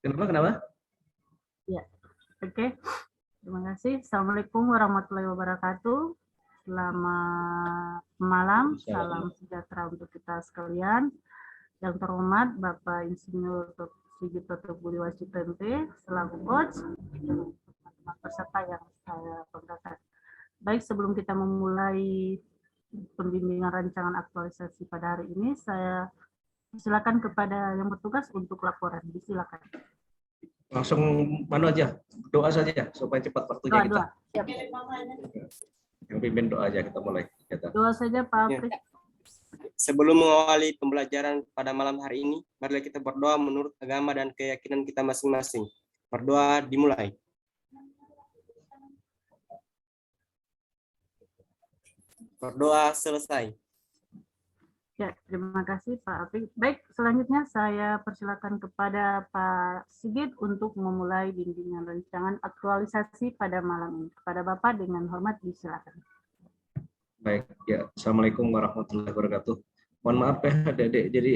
Kenapa? Kenapa? Ya, oke. Terima kasih. Assalamualaikum warahmatullahi wabarakatuh. Selamat malam, salam sejahtera untuk kita sekalian. Yang terhormat Bapak Insinyur Sigit Toto Budi Waseso MP selaku coach, teman-teman peserta yang saya banggakan. Baik, sebelum kita memulai pembimbingan rancangan aktualisasi pada hari ini, saya silakan kepada yang bertugas untuk laporan. Disilakan. Langsung mana aja, doa saja supaya cepat waktunya kita. Siap. Yang pimpin doa aja kita mulai. Doa saja Pak Apri. Sebelum mengawali pembelajaran pada malam hari ini, marilah kita berdoa menurut agama dan keyakinan kita masing-masing. Berdoa dimulai. Berdoa selesai. Ya, terima kasih Pak Apri. Baik, selanjutnya saya persilakan kepada Pak Sigit untuk memulai bimbingan rancangan aktualisasi pada malam ini. Kepada Bapak dengan hormat disilakan. Baik, ya. Assalamualaikum warahmatullahi wabarakatuh. Mohon maaf ya adik-adik, jadi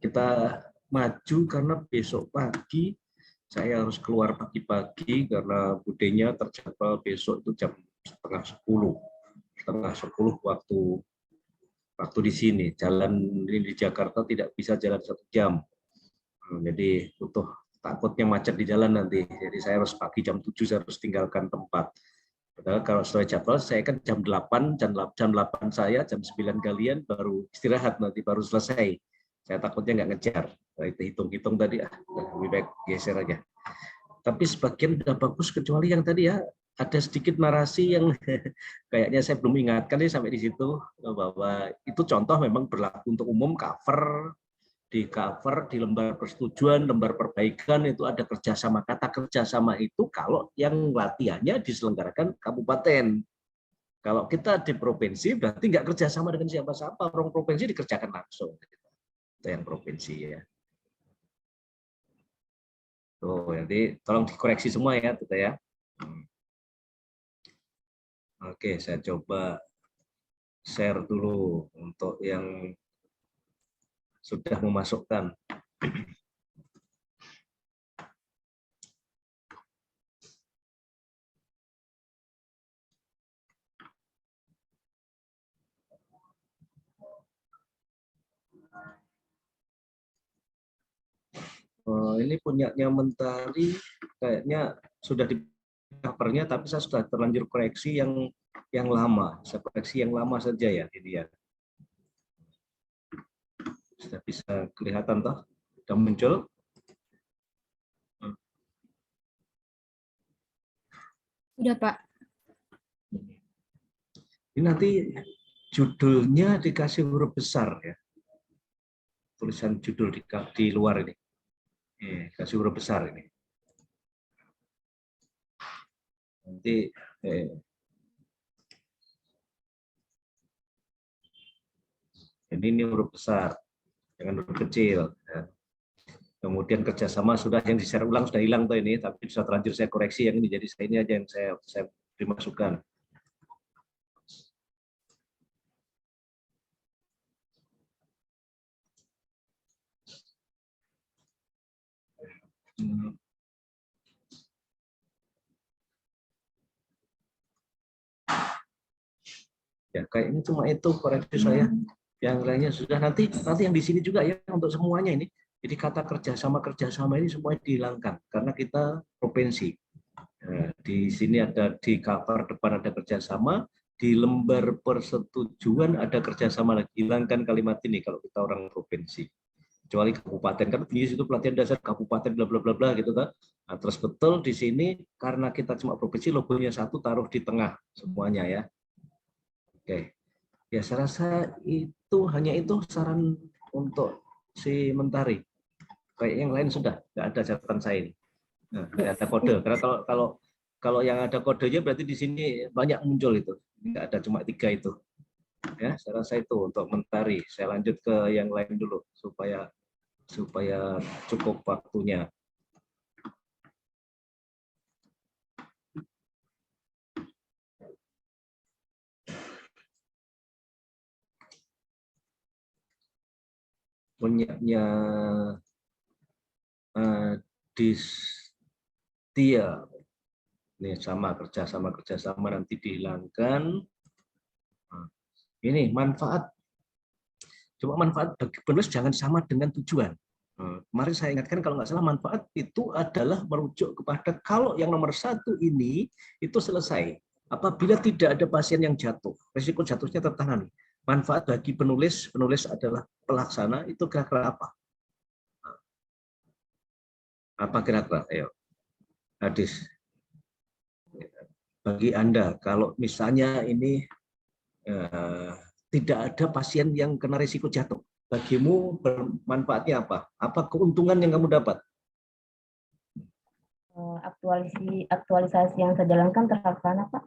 kita maju karena besok pagi saya harus keluar pagi-pagi karena budenya terjadwal besok itu jam setengah sepuluh waktu di sini. Jalan ini di Jakarta tidak bisa jalan 1 jam, jadi butuh, takutnya macet di jalan nanti. Jadi saya harus pagi jam 7 saya harus tinggalkan tempat. Padahal kalau sesuai jadwal saya kan jam 8 saya, jam 9 kalian baru istirahat, nanti baru selesai. Saya takutnya nggak ngejar. Nah, itu hitung-hitung tadi, lebih baik geser aja. Tapi sebagian udah bagus, kecuali yang tadi ya, ada sedikit narasi yang kayaknya saya belum ingatkan nih sampai di situ, bahwa itu contoh memang berlaku untuk umum, di cover di lembar persetujuan, lembar perbaikan itu ada kerjasama. Kata kerjasama itu kalau yang latihannya diselenggarakan kabupaten. Kalau kita di provinsi berarti nggak kerjasama dengan siapa-siapa, orang provinsi dikerjakan langsung. Itu yang provinsi ya. Tuh, jadi tolong dikoreksi semua ya, Tete ya. Oke, saya coba share dulu untuk yang sudah memasukkan. Ini punyanya Mentari, kayaknya sudah di covernya, tapi saya sudah terlanjur koreksi yang lama. Saya koreksi yang lama saja ya, ini ya. Sudah bisa kelihatan toh, sudah muncul. Sudah Pak. Ini nanti judulnya dikasih huruf besar ya. Tulisan judul di luar ini. Kasih huruf besar ini. Nanti ini huruf besar, jangan huruf kecil. Ya. Kemudian kerjasama sudah, yang di-share ulang sudah hilang tuh ini, tapi sudah terlanjur saya koreksi yang ini, jadi ini aja yang saya dimasukkan. Ya, kayaknya cuma itu koreksi saya. Yang lainnya sudah, nanti yang di sini juga ya untuk semuanya ini. Jadi kata kerjasama ini semuanya dihilangkan karena kita provinsi. Nah, di sini ada di cover depan ada kerjasama, di lembar persetujuan ada kerjasama lagi. Hilangkan kalimat ini kalau kita orang provinsi. Kecuali kabupaten, kan di situ pelatihan dasar kabupaten bla bla bla bla gitu kan. Nah, terus betul di sini karena kita cuma provinsi, logonya satu, taruh di tengah semuanya ya. Oke, ya saya rasa hanya itu saran untuk si Mentari. Kayak yang lain sudah nggak ada catatan saya ini. Nah, nggak ada kode. Karena kalau yang ada kodenya berarti di sini banyak muncul itu. Nggak ada cuma 3 itu. Ya, saya rasa itu untuk Mentari. Saya lanjut ke yang lain dulu supaya cukup waktunya. Punyanya adistia. Ini sama kerjasama nanti dihilangkan. Ini manfaat. Cuma manfaat bagi penulis jangan sama dengan tujuan. Kemarin saya ingatkan kalau nggak salah manfaat itu adalah merujuk kepada kalau yang nomor 1 ini itu selesai. Apabila tidak ada pasien yang jatuh, risiko jatuhnya tertangani. Manfaat bagi penulis adalah pelaksana, itu kira-kira apa? Apa kira-kira? Ayo, Hadis. Bagi Anda, kalau misalnya ini tidak ada pasien yang kena risiko jatuh, bagimu bermanfaatnya apa? Apa keuntungan yang kamu dapat? Aktualisasi yang saya jalankan terlaksana, Pak.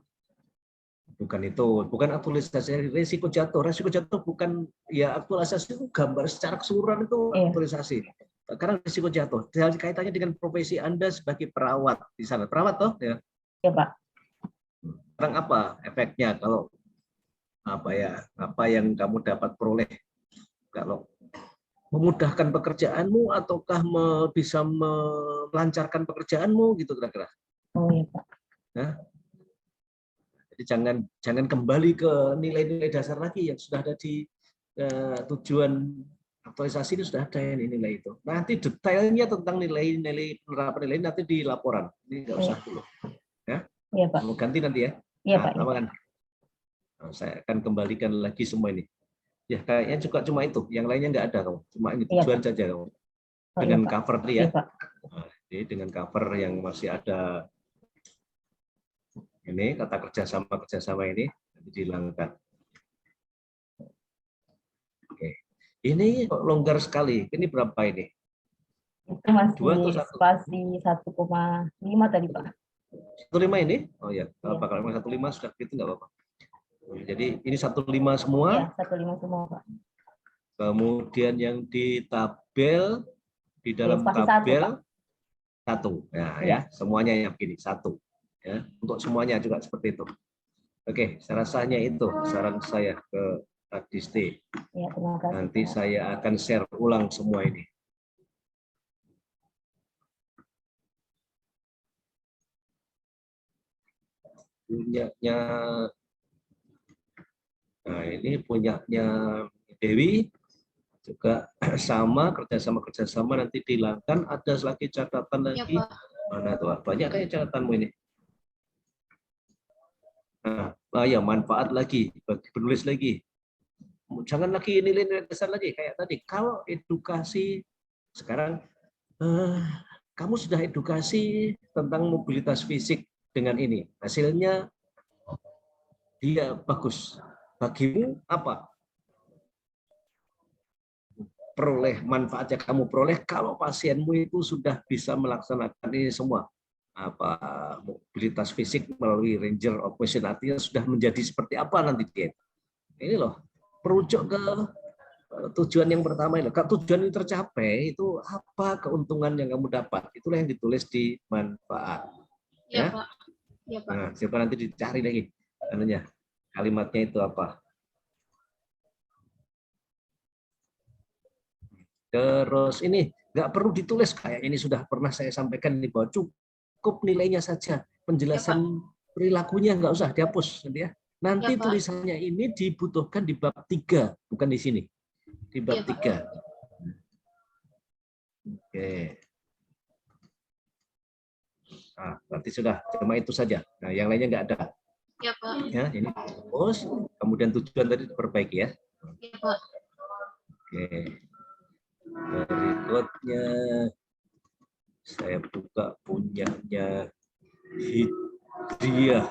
Bukan itu, bukan aktualisasi risiko jatuh. Risiko jatuh bukan ya aktualisasi itu gambar secara keseluruhan itu aktualisasi. Karena risiko jatuh kaitannya dengan profesi Anda sebagai perawat di sana. Perawat toh ya? Ya, Pak. Sekarang apa efeknya kalau apa yang kamu dapat peroleh kalau memudahkan pekerjaanmu ataukah bisa melancarkan pekerjaanmu gitu kira-kira? Oh iya, Pak. Nah, jadi jangan kembali ke nilai-nilai dasar lagi yang sudah ada di tujuan aktualisasi ini sudah ada ini nilai itu. Nanti detailnya tentang nilai-nilai penerapan nilai nanti di laporan. Ini nggak usah dulu. Ya? Iya, Pak. Mau ganti nanti ya? Iya, Pak. Kan? Nah, saya akan kembalikan lagi semua ini. Ya kayaknya juga cuma itu, yang lainnya nggak ada kamu. Cuma ini tujuan saja kamu. Dengan cover tadi ya. Nah, jadi dengan cover yang masih ada ini kata kerjasama ini dihilangkan. Oke. Ini longgar sekali. Ini berapa ini? Itu masih spasi 1,5 tadi, Pak. 1,5 ini? Oh ya, kalau bakal 1,5 sudah gitu nggak apa-apa. Jadi ini 1,5 semua. Ya, 1,5 semua, Pak. Kemudian yang di tabel di dalam tabel 1. Ya, semuanya yang begini 1. Ya, untuk semuanya juga seperti itu. Oke, saya rasanya itu saran saya ke Adisti. Ya, terima kasih. Nanti saya akan share ulang semua ini. Punyanya, nah ini punyanya Dewi juga sama kerjasama nanti dihilangkan. Ada lagi catatan lagi ya, mana tuh banyak kayak catatanmu ini. Nah ya manfaat lagi bagi penulis lagi. Jangan lagi nilai-nilai dasar lagi kayak tadi. Kalau edukasi sekarang kamu sudah edukasi tentang mobilitas fisik dengan ini, hasilnya dia bagus. Bagimu apa? Peroleh manfaat yang kamu peroleh kalau pasienmu itu sudah bisa melaksanakan ini semua. Mobilitas fisik melalui ranger of motion, artinya sudah menjadi seperti apa nanti dia. Ini loh, merujuk ke tujuan yang pertama ini. Kalau tujuan ini tercapai, itu apa keuntungan yang kamu dapat? Itulah yang ditulis di manfaat. Ya, Pak. Ya, Pak. Nah, siapa nanti dicari lagi kalimatnya itu apa? Terus ini nggak perlu ditulis, kayak ini sudah pernah saya sampaikan di bawah, cukup nilainya saja, penjelasan ya, perilakunya nggak usah dihapus ya. Nanti ya, tulisannya ini dibutuhkan di bab 3, bukan di sini, di bab 3. Oke. Nah, berarti sudah cuma itu saja. Nah, yang lainnya nggak ada. Ya, Pak. Ya, ini terus kemudian tujuan tadi diperbaiki ya. Ya, Pak. Oke. Berikutnya saya buka punyanya Hidriah.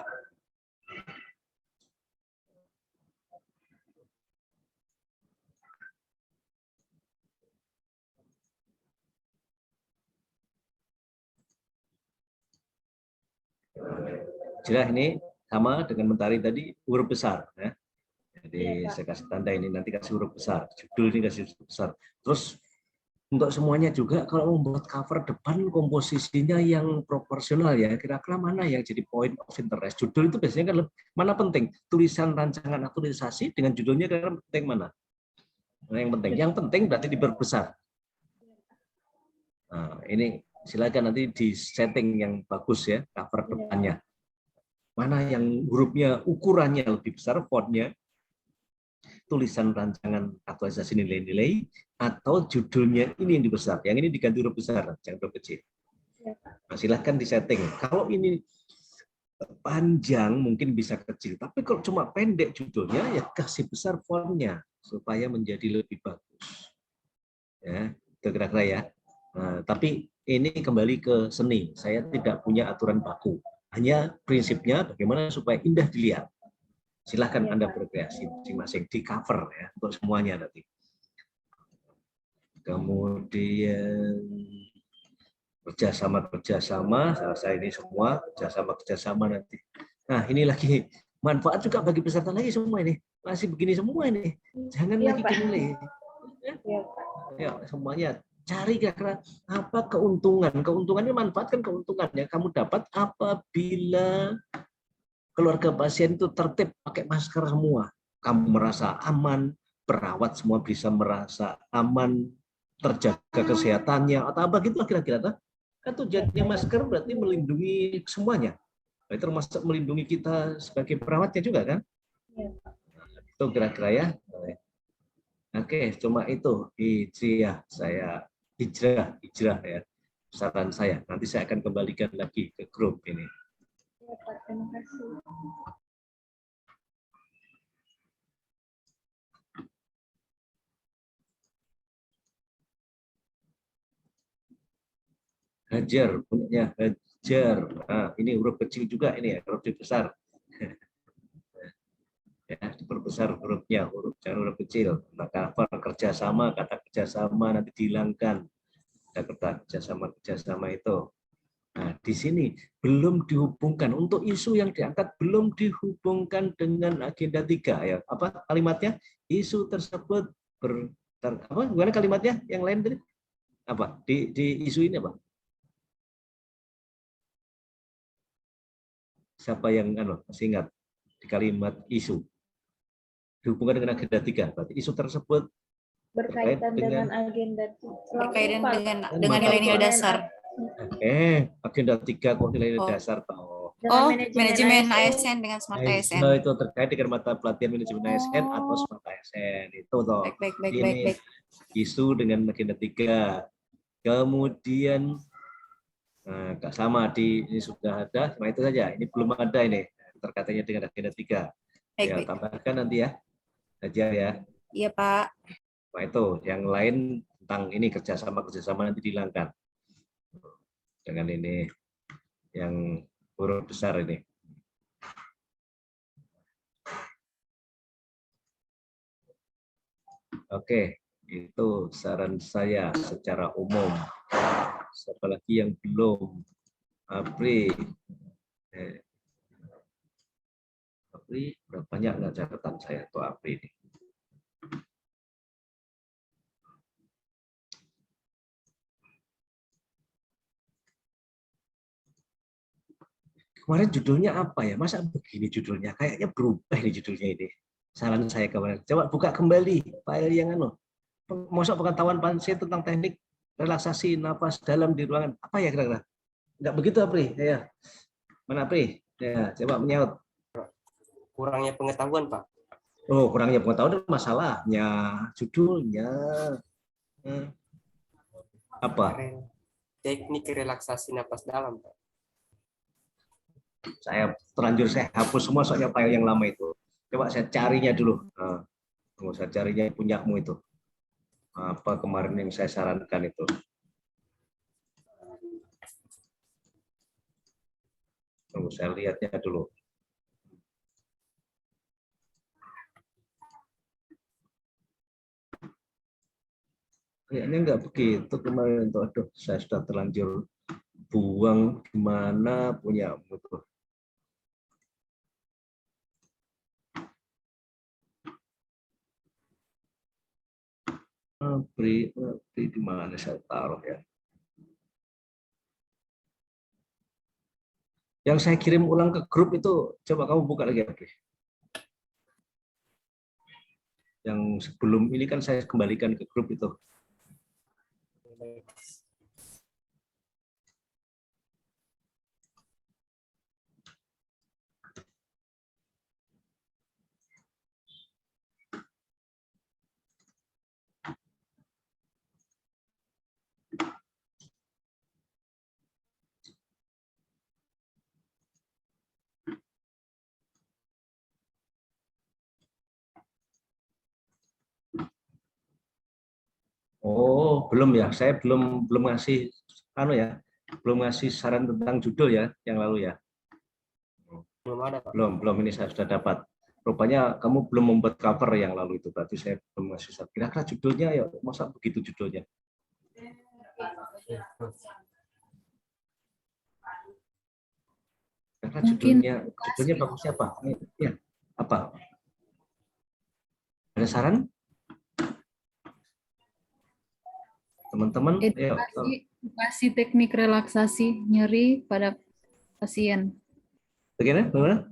Jelas ini sama dengan Mentari tadi, huruf besar ya. Jadi saya kasih tanda ini, nanti kasih huruf besar, judul ini kasih huruf besar. Terus untuk semuanya juga kalau membuat cover depan komposisinya yang proporsional ya, kira-kira mana yang jadi point of interest. Judul itu biasanya kan mana penting, tulisan rancangan aktualisasi dengan judulnya kira-kira penting mana? Yang penting berarti diperbesar. Nah, ini silakan nanti di setting yang bagus ya, cover depannya. Mana yang hurufnya ukurannya lebih besar, fontnya, tulisan rancangan aktualisasi nilai-nilai, atau judulnya ini yang dibesar. Yang ini diganti huruf besar, jangan huruf kecil. Nah, silahkan di setting. Kalau ini panjang mungkin bisa kecil, tapi kalau cuma pendek judulnya ya kasih besar fontnya supaya menjadi lebih bagus. Ya, itu kira-kira ya. Nah, tapi ini kembali ke seni. Saya tidak punya aturan baku. Hanya prinsipnya bagaimana supaya indah dilihat. Silahkan Anda berkreasi masing-masing di cover ya untuk semuanya nanti. Kemudian kerjasama, saya ini semua kerjasama nanti. Nah, ini lagi manfaat juga bagi peserta lagi semua ini. Masih begini semua ini. Jangan lagi dinilai. Ya, semuanya cari kira-kira apa keuntungan. Keuntungannya manfaatkan keuntungan yang kamu dapat apabila keluarga pasien itu tertib pakai masker semua. Kamu merasa aman, perawat semua bisa merasa aman, terjaga kesehatannya atau apa gitu kira-kira. Kan tujuannya masker berarti melindungi semuanya. Termasuk melindungi kita sebagai perawatnya juga kan? Itu kira-kira ya. Oke, cuma itu hijrah ya. Saran saya. Nanti saya akan kembalikan lagi ke grup ini. Ya, Pak, terima kasih. Hajar, punya Hajar. Nah, ini huruf kecil juga ini ya, huruf besar. Ya, diperbesar hurufnya, jangan huruf kecil. Maka kerjasama, kata kerjasama nanti dihilangkan. Kata kerjasama itu. Nah, di sini belum dihubungkan untuk isu yang diangkat belum dihubungkan dengan agenda 3 ya. Apa kalimatnya? Isu tersebut gimana kalimatnya? Yang lain tadi? Apa? Di isu ini apa? Siapa yang masih ingat di kalimat isu? Dihubungkan dengan agenda 3. Berarti isu tersebut Berkaitan dengan agenda berkaitan dengan nilai-nilai dasar. Agenda 3 kok nilai-nilai dasar toh. Manajemen ASN dengan Smart ASN. Itu terkait dengan mata pelatihan manajemen ASN atau Smart ASN itu toh. Ini isu dengan agenda 3. Kemudian Kak sama ini sudah ada, cuma itu saja. Ini belum ada ini terkaitannya dengan agenda 3. Ya, tambahkan nanti ya. Ajar ya. Iya, Pak. Nah, itu yang lain tentang ini kerjasama nanti dihilangkan. Dengan ini yang huruf besar ini. Oke, itu saran saya secara umum. Siapa lagi yang belum? Apri, berapa banyak nggak catatan saya tuh Apri ini? Kemarin judulnya apa ya? Masa begini judulnya? Kayaknya berubah nih judulnya ini. Saran saya kemarin. Coba buka kembali file yang masuk pengetahuan pasien tentang teknik relaksasi nafas dalam di ruangan. Apa ya kira-kira? Enggak begitu, Apri? Ya. Mana Apri? Ya, coba menyaut. Kurangnya pengetahuan, Pak. Oh, kurangnya pengetahuan masalahnya. Judulnya apa? Teknik relaksasi napas dalam, Pak. Saya hapus semua soalnya file yang lama itu. Coba saya carinya dulu. Saya carinya punyamu itu. Apa kemarin yang saya sarankan itu. Tunggu saya lihatnya dulu. Kayaknya enggak begitu kemarin itu. Aduh, saya sudah terlanjur buang gimana punyamu itu. Beri di mana saya taruh ya. Yang saya kirim ulang ke grup itu, coba kamu buka lagi ya, Bri. Yang sebelum ini kan saya kembalikan ke grup itu. Oh, belum ya. Saya belum ngasih belum ngasih saran tentang judul ya yang lalu ya. Belum ada, Pak. Belum ini saya sudah dapat. Rupanya kamu belum membuat cover yang lalu itu, berarti saya belum ngasih saran. Kira-kira judulnya ya, masa begitu judulnya? Kira-kira judulnya bagusnya apa? Ya, apa? Ada saran? Teman-teman, edukasi teknik relaksasi nyeri pada pasien. Bagaimana?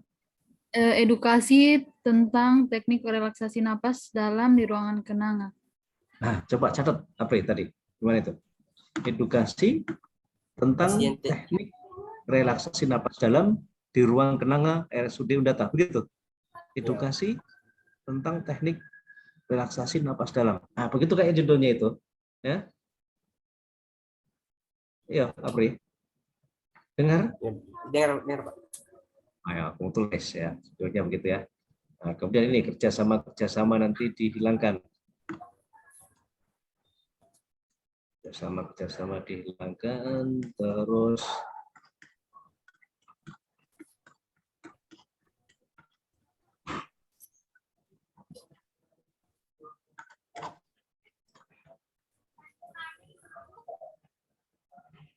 Edukasi tentang teknik relaksasi napas dalam di ruangan kenanga. Nah, coba catat apa ya tadi? Gimana itu? Edukasi tentang teknik relaksasi napas dalam di ruang kenanga RSUD Undata. Begitu? Edukasi tentang teknik relaksasi napas dalam. Nah, begitu kayak judulnya itu. Ya. Iya, Apri. Dengar? Dengar, Pak. Ayo, aku tulis ya, judulnya begitu ya. Nah, kemudian ini kerjasama nanti dihilangkan. Kerjasama dihilangkan, terus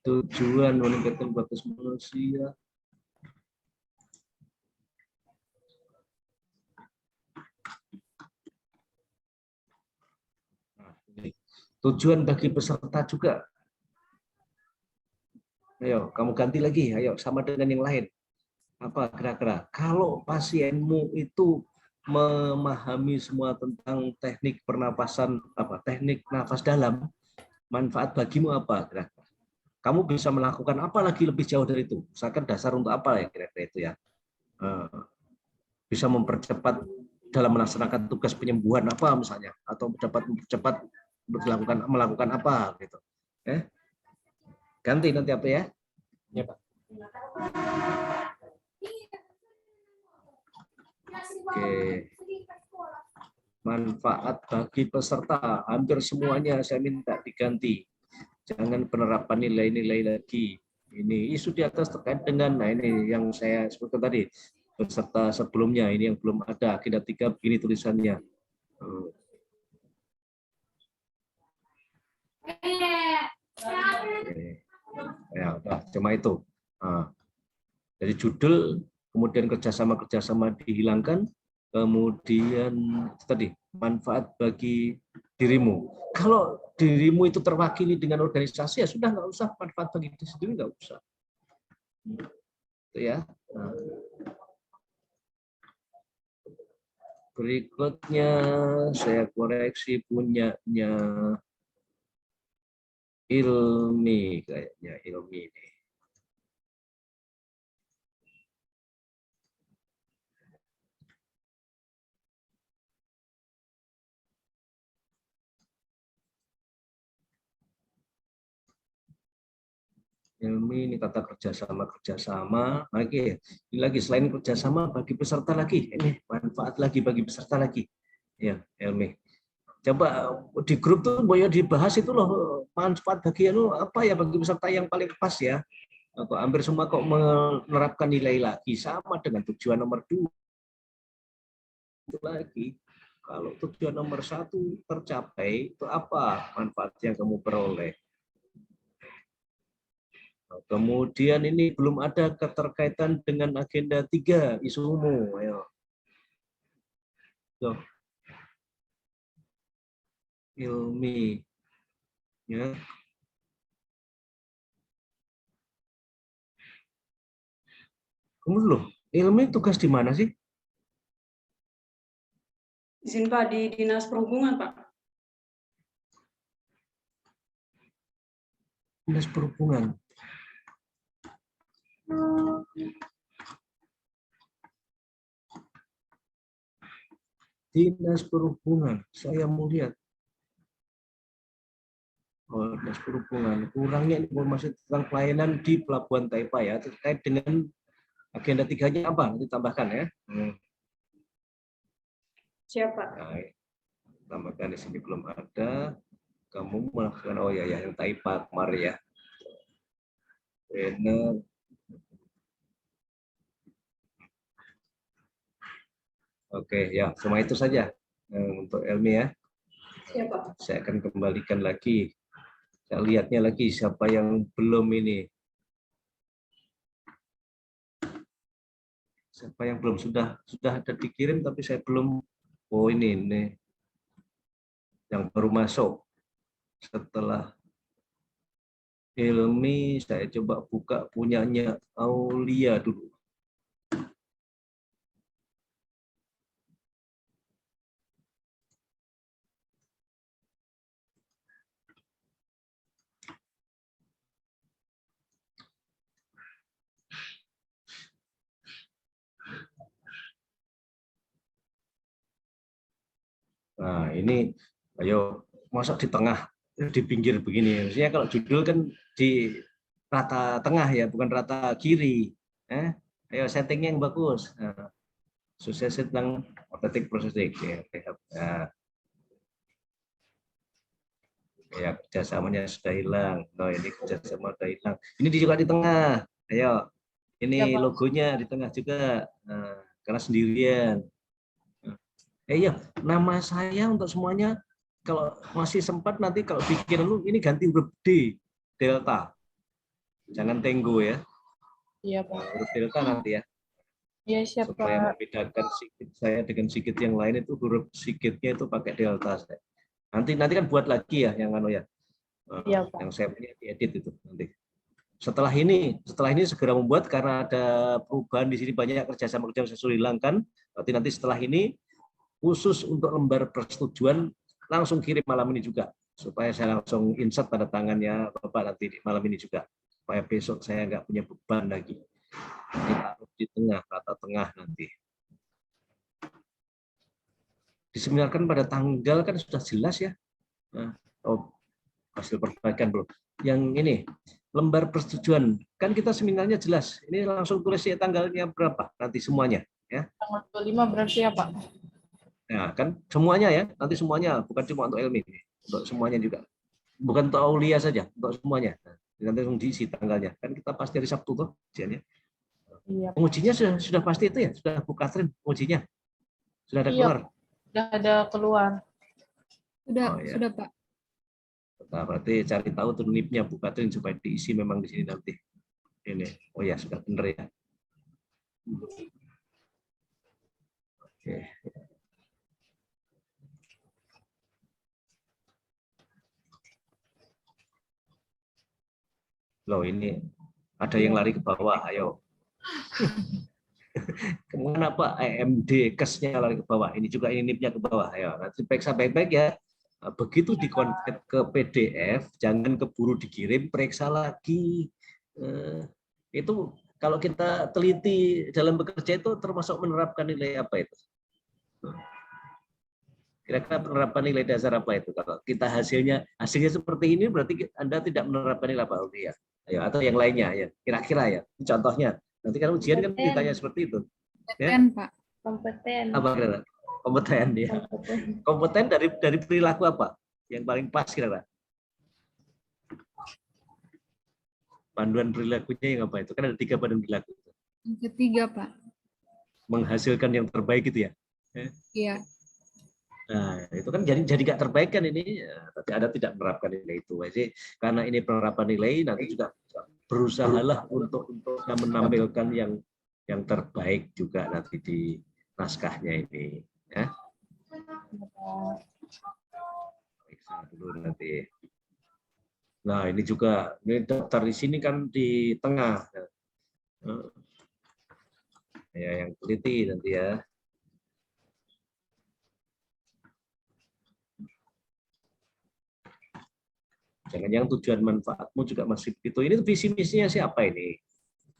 tujuan meningkatkan batas manusia. Tujuan bagi peserta juga. Ayo, kamu ganti lagi. Ayo, sama dengan yang lain. Apa kira-kira? Kalau pasienmu itu memahami semua tentang teknik pernapasan, teknik nafas dalam, manfaat bagimu apa kira-kira? Kamu bisa melakukan apa lagi lebih jauh dari itu? Misalkan dasar untuk apa ya kira-kira itu ya? Bisa mempercepat dalam melaksanakan tugas penyembuhan apa misalnya, atau dapat mempercepat melakukan apa gitu. Ganti nanti apa ya? Ya, Pak. Oke. Manfaat bagi peserta hampir semuanya saya minta diganti. Jangan penerapan nilai-nilai lagi. Ini isu di atas terkait dengan, nah ini yang saya sebutkan tadi, peserta sebelumnya, ini yang belum ada, agenda 3 begini tulisannya. Ya, cuma itu. Nah, jadi judul, kemudian kerjasama dihilangkan, kemudian tadi manfaat bagi dirimu. Kalau dirimu itu terwakili dengan organisasi, ya sudah, nggak usah manfaat bagi diri sendiri, nggak usah. Itu ya. Nah. Berikutnya saya koreksi punyanya Ilmi, kayaknya Ilmi nih. Ilmi ini kata kerjasama lagi, ini lagi selain kerjasama bagi peserta lagi, ini manfaat lagi bagi peserta lagi, ya Ilmi. Coba di grup tuh boleh dibahas itu loh, manfaat bagi apa ya bagi peserta yang paling pas ya. Kok hampir semua kok menerapkan nilai lagi sama dengan tujuan nomor 2 itu lagi. Kalau tujuan nomor 1 tercapai, itu apa manfaat yang kamu peroleh? Kemudian ini belum ada keterkaitan dengan agenda 3 isumu. Ayo. Tuh. Ilmi. Ya. Kamu loh, Ilmi tugas di mana sih? Izin Pak, di Dinas Perhubungan, Pak. Dinas Perhubungan. Dinas Perhubungan, saya mau lihat. Oh, Dinas Perhubungan. Kurangnya informasi tentang pelayanan di Pelabuhan Taipa ya, terkait dengan agenda 3-nya apa? Ditambahkan ya. Siapa? Nah, tambahkan di sini belum ada. kamu melakukan, oh ya yang Taipa kemarin ya. Trainer. Oke, ya, cuma itu saja untuk Elmi ya. Siapa? Saya akan kembalikan lagi. Saya lihatnya lagi siapa yang belum ini. Siapa yang belum sudah ada dikirim tapi saya belum. Oh ini yang baru masuk. Setelah Elmi saya coba buka punyanya Aulia dulu. Nah, ini ayo masuk di tengah, di pinggir begini. Maksudnya kalau judul kan di rata tengah ya, bukan rata kiri. Ayo settingnya yang bagus. Nah, sukses tentang otomatic processing. Ya, kerjasamanya sudah hilang. Oh, ini kerjasama sudah hilang. Ini juga di tengah. Ayo, ini logonya di tengah juga. Nah, karena sendirian. Iya, nama saya untuk semuanya kalau masih sempat nanti kalau bikin lu ini ganti huruf D, delta. Jangan tenggo ya. Iya, Pak. Huruf delta nanti ya. Iya, siap, Supaya Pak. membedakan sikit saya dengan sikit yang lain itu huruf sikitnya itu pakai delta saya. Nanti kan buat lagi ya yang ya. Iya, Pak. Yang saya punya diedit itu nanti. Setelah ini segera membuat karena ada perubahan di sini banyak kerjasama saya sudah hilangkan. Nanti setelah ini khusus untuk lembar persetujuan langsung kirim malam ini juga supaya saya langsung insert pada tangannya Bapak nanti malam ini juga supaya besok saya nggak punya beban lagi. Ini taruh di tengah, rata tengah nanti. Diseminarkan pada tanggal kan sudah jelas ya. Nah, hasil perbaikan belum. Yang ini lembar persetujuan kan kita seminarnya jelas. Ini langsung tulis ya tanggalnya berapa nanti semuanya ya. Tanggal 25 berarti ya, Pak. Nah, kan semuanya ya, nanti semuanya, bukan cuma untuk Elmi, untuk semuanya juga. Bukan untuk Aulia saja, untuk semuanya. Nah, nanti langsung diisi tanggalnya. Kan kita pasti hari Sabtu tuh ujiannya. Iya. Pengujinya sudah pasti itu ya, sudah Bu Catherine pengujinya. Sudah ada keluar. Sudah ada keluar. Sudah Pak. Nah, berarti cari tahu tuh NIP-nya Bu Catherine supaya diisi memang di sini nanti. Ini. Oh ya, sudah benar ya. Oke. Loh ini ada yang lari ke bawah, ayo. Kemana Pak? EMD kesnya lari ke bawah. Ini juga ini NIP-nya ke bawah. Ayo, nanti periksa baik-baik ya. Begitu dikonvert ke PDF, jangan keburu dikirim, periksa lagi. Itu kalau kita teliti dalam bekerja itu termasuk menerapkan nilai apa itu? Kira-kira penerapan nilai dasar apa itu? Kalau kita hasilnya seperti ini berarti Anda tidak menerapkan nilai apa ya? Ayo, atau yang lainnya ya. Kira-kira ya. Contohnya. Nanti kan ujian kan ditanya seperti itu. Kompeten, Pak. Kompeten. Apa kira-kira? Kompeten ya. Kompeten dari perilaku apa? Yang paling pas kira-kira? Panduan perilakunya yang apa itu? Kan ada 3 panduan perilaku. Yang ketiga, Pak. Menghasilkan yang terbaik itu ya? Iya. Nah, itu kan jadi nggak terbaik kan ini, tapi Anda tidak menerapkan nilai itu. Jadi karena ini penerapan nilai, nanti juga berusahalah untuk menampilkan yang terbaik juga nanti di naskahnya ini. Ya. Periksa dulu nanti. Nah, ini juga ini daftar di sini kan di tengah. Ya, yang teliti nanti ya. Jangan-jangan tujuan manfaatmu juga masih itu. Ini visi misinya siapa ini?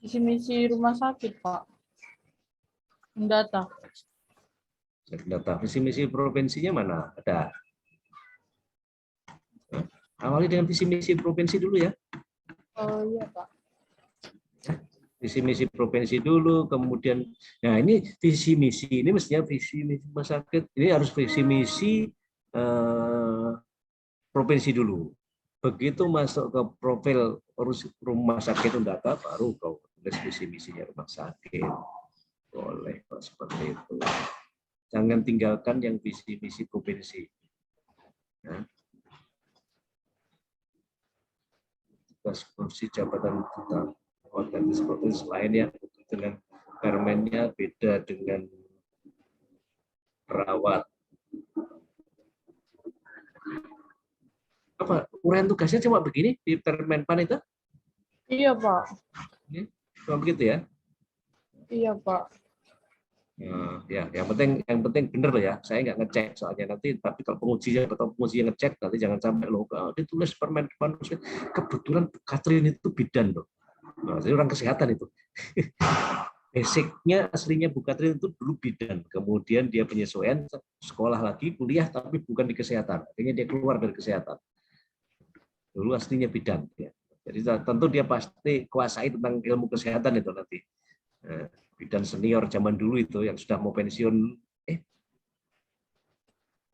Visi misi rumah sakit, Pak. Mendata. Data. Visi misi provinsinya mana? Ada. Awali dengan visi misi provinsi dulu ya. Oh iya, Pak. Visi misi provinsi dulu, kemudian, nah ini visi misi ini mestinya visi misi rumah sakit. Ini harus visi misi provinsi dulu. Begitu masuk ke profil rumah sakit undata, baru kau tulis visi misinya rumah sakit. Boleh kok seperti itu. Jangan tinggalkan yang visi misi provinsi. Ya. Tugas fungsi jabatan tentang organisasi provinsi lainnya dengan permennya beda dengan perawat. Apa uraian tugasnya cuma begini di Permenpan itu? Iya, Pak. Cuma begitu ya? Iya, Pak. Nah, ya, yang penting benar loh ya. Saya nggak ngecek soalnya nanti, tapi kalau pengujinya atau penguji yang ngecek nanti jangan sampai loh ditulis Permenpan. Kebetulan Bu Katrin itu bidan loh. Nah, jadi orang kesehatan itu. Basicnya aslinya Bu Katrin itu dulu bidan, kemudian dia penyesuaian sekolah lagi kuliah tapi bukan di kesehatan, akhirnya dia keluar dari kesehatan. Dulu aslinya bidan, ya. Jadi tentu dia pasti kuasai tentang ilmu kesehatan itu nanti. Bidan senior zaman dulu itu yang sudah mau pensiun,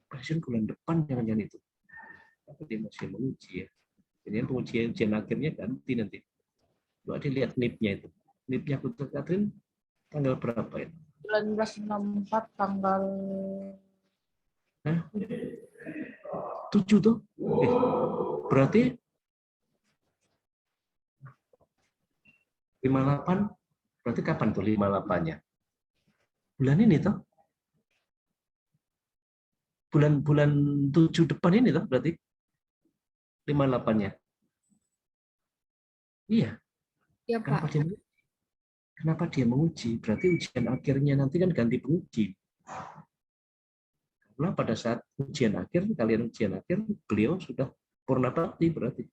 pensiun bulan depan jangan-jangan itu. Tapi dia masih menguji ya. Ini pengujian akhirnya ganti nanti. Coba dilihat NIP-nya itu. NIP-nya Bu Katrin tanggal berapa itu? 1964 tanggal 7 tuh. Berarti 58, berarti kapan tuh 58-nya? Bulan ini toh? Bulan 7 depan ini toh berarti 58-nya. Iya. Ya, Pak. Kenapa dia menguji? Berarti ujian akhirnya nanti kan ganti penguji. Karena pada saat ujian akhir, kalian ujian akhir, beliau sudah purna bakti berarti.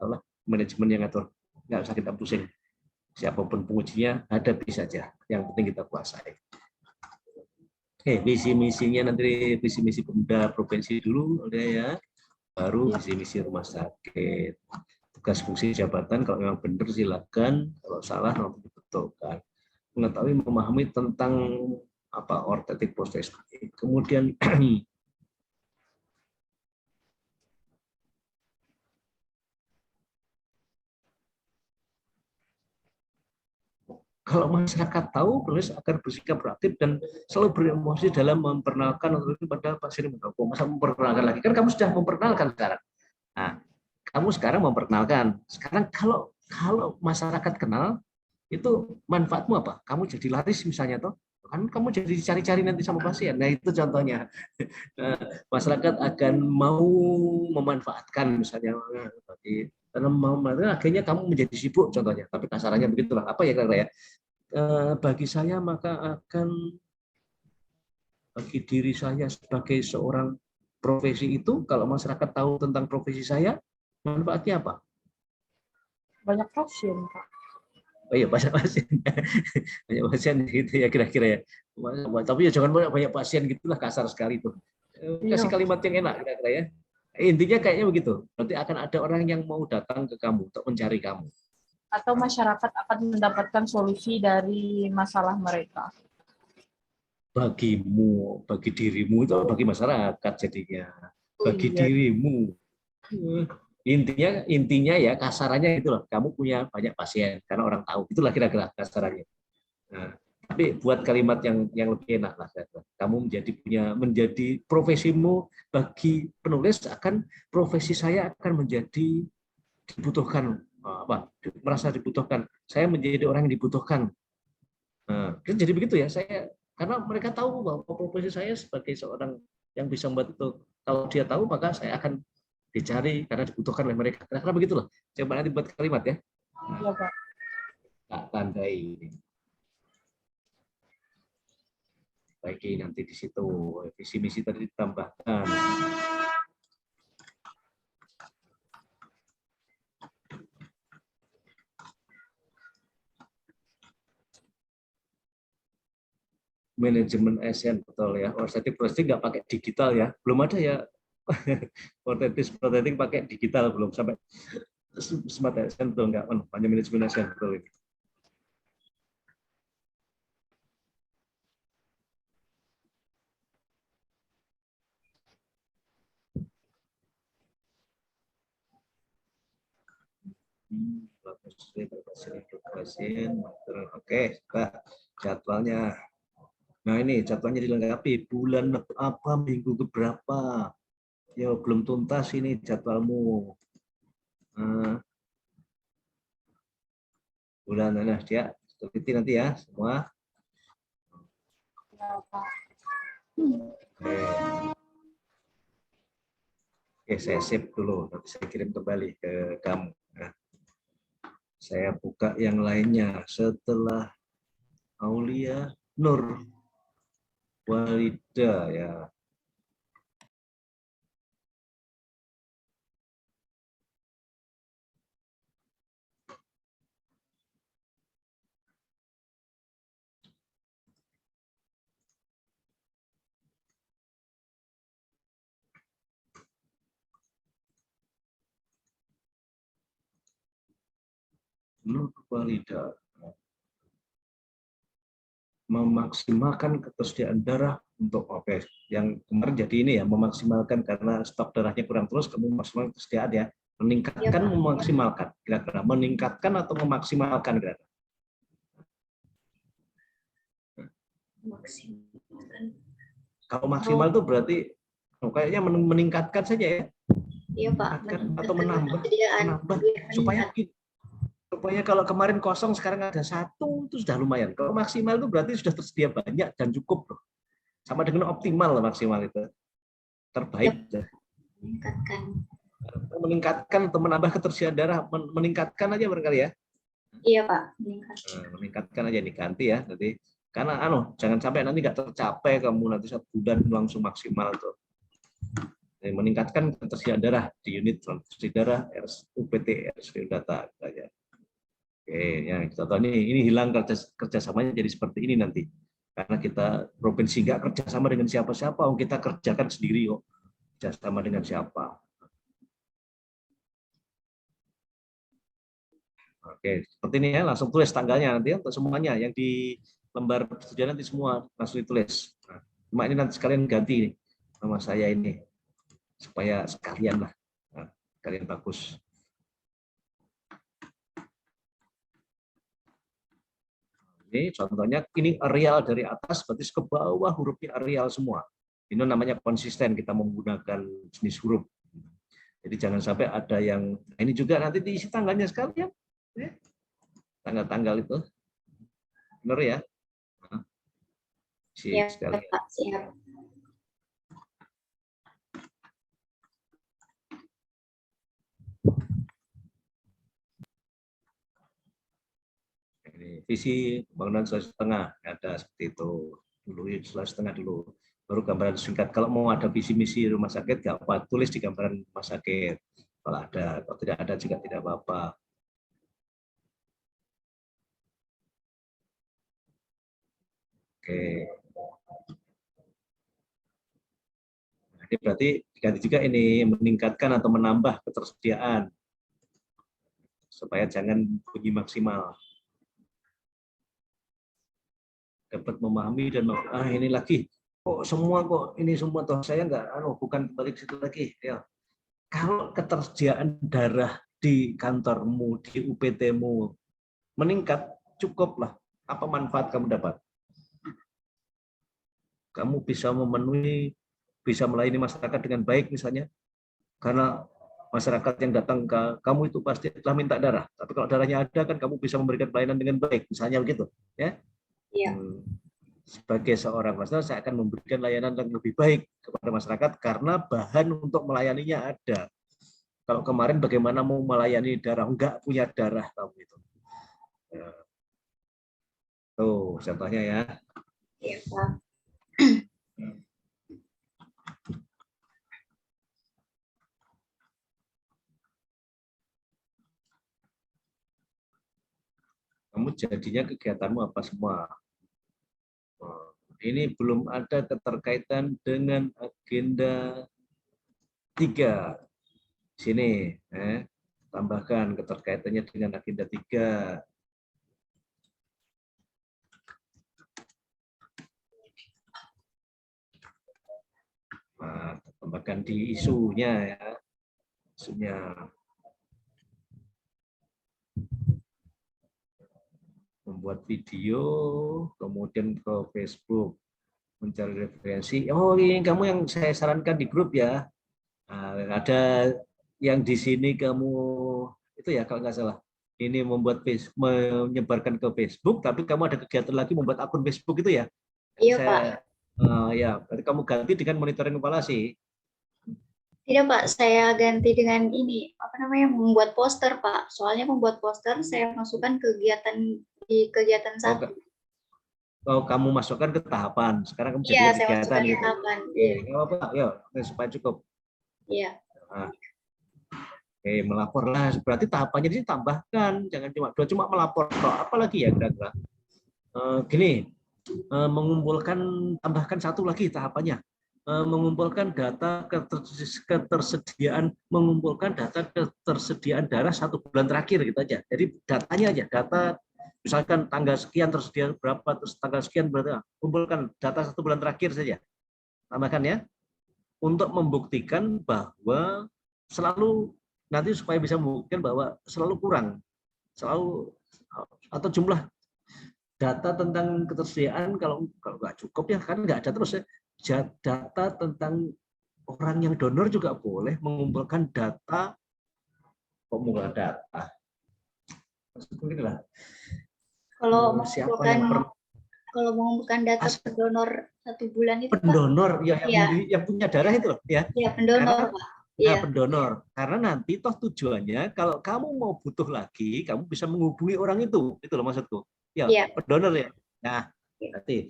Allah, manajemen yang ngatur. Nggak usah kita pusing. Siapapun pengujinya, hadapi saja. Yang penting kita kuasai. Visi misinya nanti visi misi Pemda provinsi dulu, udah ya. Baru visi misi rumah sakit. Tugas fungsi jabatan kalau memang benar silakan, kalau salah nanti dibetulkan. Mengetahui memahami tentang apa ortotik proses. Kemudian kalau masyarakat tahu, penulis akan bersikap proaktif dan selalu beremosi dalam memperkenalkan pada pasien yang mendukung. Masa memperkenalkan lagi? Kan kamu sudah memperkenalkan sekarang. Nah, kamu sekarang memperkenalkan. Sekarang kalau masyarakat kenal, itu manfaatmu apa? Kamu jadi laris misalnya, toh? Kan kamu jadi cari-cari nanti sama pasien. Nah, itu contohnya. Masyarakat akan mau memanfaatkan misalnya. Karena akhirnya kamu menjadi sibuk contohnya. Tapi kasarannya begitulah. Apa ya kira-kira ya? Bagi saya maka akan bagi diri saya sebagai seorang profesi itu, kalau masyarakat tahu tentang profesi saya, manfaatnya apa? banyak pasien, Pak. Oh iya, banyak pasien. Banyak pasien gitu ya kira-kira ya. Tapi ya jangan banyak pasien gitulah, kasar sekali tuh. Kasih kalimat yang enak kira-kira ya. Intinya kayaknya begitu. Berarti akan ada orang yang mau datang ke kamu untuk mencari kamu. Atau masyarakat akan mendapatkan solusi dari masalah mereka. Bagimu, bagi dirimu itu bagi masyarakat jadinya. Bagi dirimu. Intinya ya kasarannya itu loh. Kamu punya banyak pasien karena orang tahu. Itulah kira-kira kasarannya. Nah, tapi buat kalimat yang lebih enak lah. Kamu menjadi profesimu bagi penulis akan profesi saya akan menjadi dibutuhkan merasa dibutuhkan. Saya menjadi orang yang dibutuhkan. Nah, jadi begitu ya. Karena mereka tahu bahwa profesi saya sebagai seorang yang bisa membuat itu. Kalau dia tahu maka saya akan dicari karena dibutuhkan oleh mereka. Karena begitulah. Coba nanti buat kalimat ya. Iya, Pak. Tak tandai. Baik, nanti di situ visi misi tadi ditambahkan. Manajemen ASN betul ya. Ortotik prosesing nggak pakai digital ya, belum ada ya. Ortotik pakai digital belum sampai smart ASN betul nggak, hanya manajemen ASN betul ini. Oke, Pak. Jadwalnya. Nah, ini jadwalnya dilengkapi. Bulan apa, minggu keberapa? Ya, belum tuntas ini jadwalmu. Bulan mana dia? Teliti nanti ya, semua. Oke, saya save dulu. Nanti saya kirim kembali ke kamu. Nah, saya buka yang lainnya setelah Aulia Nur Walida ya. Nur Walida. Memaksimalkan ketersediaan darah untuk yang kemarin jadi ini ya, memaksimalkan karena stok darahnya kurang, terus kamu maksimalkan ketersediaan ya, meningkatkan ya, memaksimalkan kira-kira, meningkatkan atau memaksimalkan kira-kira. Maksimalkan. Kalau maksimal itu berarti kayaknya meningkatkan saja ya. Iya Pak. Atau menambah supaya kalau kemarin kosong sekarang ada 1 itu sudah lumayan. Kalau maksimal itu berarti sudah tersedia banyak dan cukup loh. Sama dengan optimal maksimal itu. Terbaik. Ya. Meningkatkan atau menambah ketersediaan darah, meningkatkan aja barangkali ya. Iya Pak, meningkatkan aja diganti ya. Jadi karena jangan sampai nanti nggak tercapai kamu nanti 1 bulan langsung maksimal tuh. Jadi, meningkatkan ketersediaan darah di unit transfusi darah UPT RSV data aja. Oke, ya kita tahu ini hilang kerjasamanya jadi seperti ini nanti. Karena kita provinsi nggak kerjasama dengan siapa-siapa, kita kerjakan sendiri kok. Kerjasama dengan siapa. Oke, seperti ini ya, langsung tulis tanggalnya nanti untuk semuanya. Yang di lembar persetujuan nanti semua langsung ditulis. Nah, cuma ini nanti sekalian ganti nama saya ini. Supaya sekalian lah. Nah, sekalian bagus. Ini contohnya, ini areal dari atas berarti ke bawah hurufnya areal semua. Ini namanya konsisten kita menggunakan jenis huruf. Jadi jangan sampai ada yang ini juga nanti diisi tanggalnya sekalian. Tanggal-tanggal itu. Benar ya? Siap, Pak, siap. Visi pembangunan sulawesi tengah ada seperti itu dulu, sulawesi tengah dulu, baru gambaran singkat. Kalau mau ada visi misi rumah sakit nggak apa, tulis di gambaran rumah sakit kalau ada, kalau tidak ada juga tidak apa-apa. Oke, jadi berarti diganti juga ini, meningkatkan atau menambah ketersediaan supaya jangan bunyi maksimal. Dapat memahami dan ini lagi kok semua kok ini semua toh saya nggak bukan balik situ lagi ya. Kalau ketersediaan darah di kantormu, di UPT-mu meningkat, cukuplah. Apa manfaat kamu dapat? Kamu bisa memenuhi, bisa melayani masyarakat dengan baik misalnya, karena masyarakat yang datang ke kamu itu pasti telah minta darah. Tapi kalau darahnya ada kan kamu bisa memberikan pelayanan dengan baik, misalnya begitu, ya. Iya. Sebagai seorang masyarakat, saya akan memberikan layanan yang lebih baik kepada masyarakat karena bahan untuk melayaninya ada. Kalau kemarin bagaimana mau melayani darah, enggak punya darah kamu itu. Tuh contohnya ya. Iya Pak. Kamu jadinya kegiatanmu apa semua? Ini belum ada keterkaitan dengan agenda 3. Sini, tambahkan keterkaitannya dengan agenda 3. Nah, tambahkan di isunya ya. Isunya. membuat video, kemudian ke Facebook, mencari referensi. Oh, ini kamu yang saya sarankan di grup ya. Nah, ada yang di sini kamu itu ya kalau nggak salah. Ini menyebarkan ke Facebook, tapi kamu ada kegiatan lagi membuat akun Facebook itu ya? Iya, Pak. Ya, berarti kamu ganti dengan monitoring evaluasi. Tidak, Pak. Saya ganti dengan ini, apa namanya, membuat poster, Pak. Soalnya membuat poster saya masukkan di kegiatan satu. Oh, kamu masukkan ke tahapan. Sekarang kamu Iya, jadi saya kegiatan masukkan di gitu. tahapan. Oke, nggak apa-apa. Yuk, supaya cukup. Iya. Nah, oke, melaporlah. Berarti tahapannya ini tambahkan, jangan cuma melapor. Apalagi ya kira-kira. Gini, tambahkan satu lagi tahapannya. Mengumpulkan data ketersediaan darah 1 bulan terakhir gitu aja. Jadi datanya aja, data misalkan tanggal sekian tersedia berapa, terus tanggal sekian berapa, kumpulkan data 1 bulan terakhir saja. Tambahkan ya. Untuk membuktikan bahwa selalu nanti supaya bisa membuktikan bahwa selalu kurang, atau jumlah data tentang ketersediaan kalau nggak cukup ya kan nggak ada terus ya. Data tentang orang yang donor juga boleh mengumpulkan data. Mengumpulkan data. Beginilah. Kalau mengumpulkan data pendonor 1 bulan itu, pendonor Pak, yang punya darah itu loh ya. Iya, pendonor, Pak. Nah, pendonor. Karena nanti toh tujuannya kalau kamu mau butuh lagi, kamu bisa menghubungi orang itu loh maksudku. Ya, pendonor ya. Nah, nanti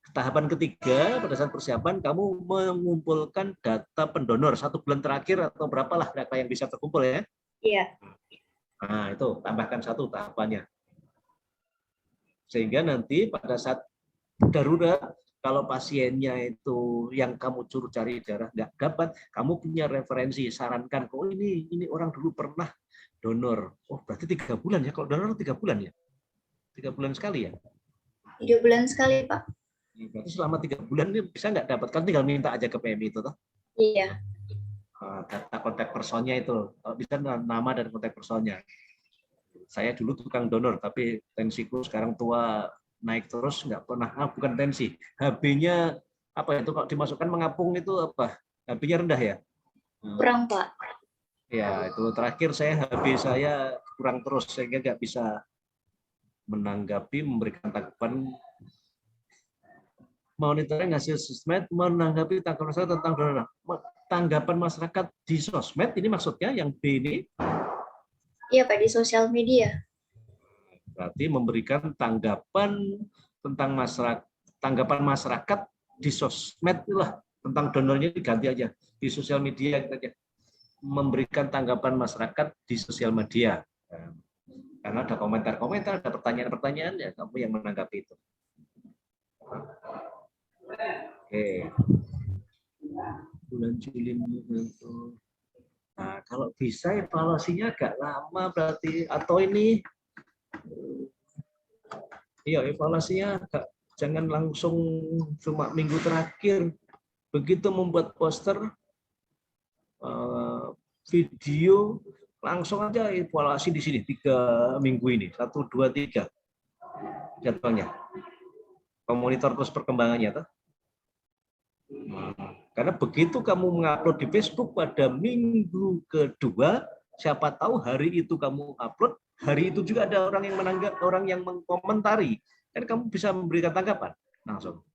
tahapan ketiga pada saat persiapan kamu mengumpulkan data pendonor 1 bulan terakhir atau berapalah data yang bisa terkumpul ya. Iya. Nah, itu tambahkan satu tahapannya. Sehingga nanti pada saat darurat kalau pasiennya itu yang kamu suruh cari darah nggak dapat, kamu punya referensi, sarankan, oh ini orang dulu pernah donor. Oh berarti 3 bulan ya, kalau donor 3 bulan ya? 3 bulan sekali ya? 3 bulan sekali, Pak. Berarti selama 3 bulan ini bisa nggak dapat, kan tinggal minta aja ke PMI itu toh. Iya. Data kontak personnya itu, bisa nama dan kontak personnya. Saya dulu tukang donor, tapi tensiku sekarang tua, naik terus, nggak pernah, bukan tensi, HB-nya apa itu kalau dimasukkan mengapung itu apa? HB-nya rendah ya? Kurang, Pak. Ya, itu terakhir HB saya kurang terus, sehingga nggak bisa menanggapi, memberikan tanggapan, monitoring hasil sosmed, menanggapi tanggapan masyarakat tentang donor. Tanggapan masyarakat di sosmed, ini maksudnya yang B ini? Iya, Pak, di sosial media. Berarti memberikan tanggapan tentang masyarakat di sosmed lah, tentang donornya diganti aja di sosial media gitu aja. Memberikan tanggapan masyarakat di sosial media. Karena ada komentar-komentar, ada pertanyaan-pertanyaan, ya kamu yang menanggapi itu. Oke. Bulan Juli. Nah, kalau bisa evaluasinya agak lama berarti, atau ini iya evaluasinya jangan langsung cuma minggu terakhir. Begitu membuat poster, video, langsung aja evaluasi di sini 3 minggu ini, 1, 2, 3 jadwalnya. Memonitor terus perkembangannya toh. Karena begitu kamu mengupload di Facebook pada minggu kedua, siapa tahu hari itu kamu upload, hari itu juga ada orang yang orang yang mengkomentari, kan kamu bisa memberikan tanggapan langsung.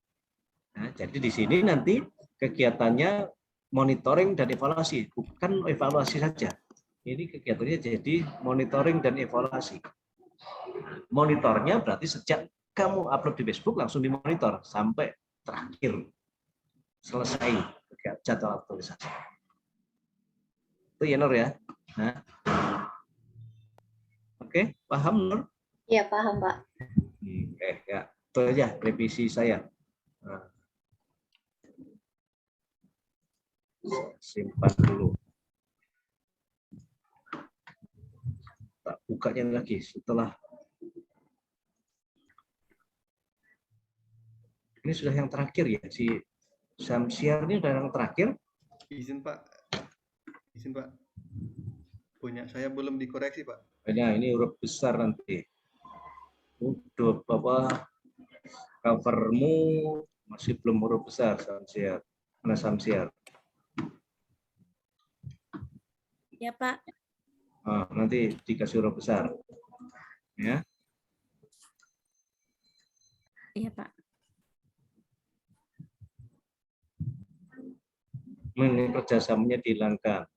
Nah, jadi di sini nanti kegiatannya monitoring dan evaluasi, bukan evaluasi saja. Ini kegiatannya jadi monitoring dan evaluasi. Monitornya berarti sejak kamu upload di Facebook langsung dimonitor sampai terakhir selesai jadwal aktualisasi. Itu ya Nur ya. Nah. Oke, paham Nur? Iya, paham, Pak. Ya, itu aja revisi saya. Nah. Simpan dulu. Tak bukanya lagi setelah. Ini sudah yang terakhir ya, si Samsiar ini sudah yang terakhir. Izin Pak. Punya saya belum dikoreksi Pak. Nah, ini huruf besar nanti. Udah, Bapak, covermu masih belum huruf besar, Samsiar. Mana Samsiar? Ya, Pak. Ah, nanti dikasih huruf besar. Ya. Iya, Pak. Ini kerjasamanya dihilangkan.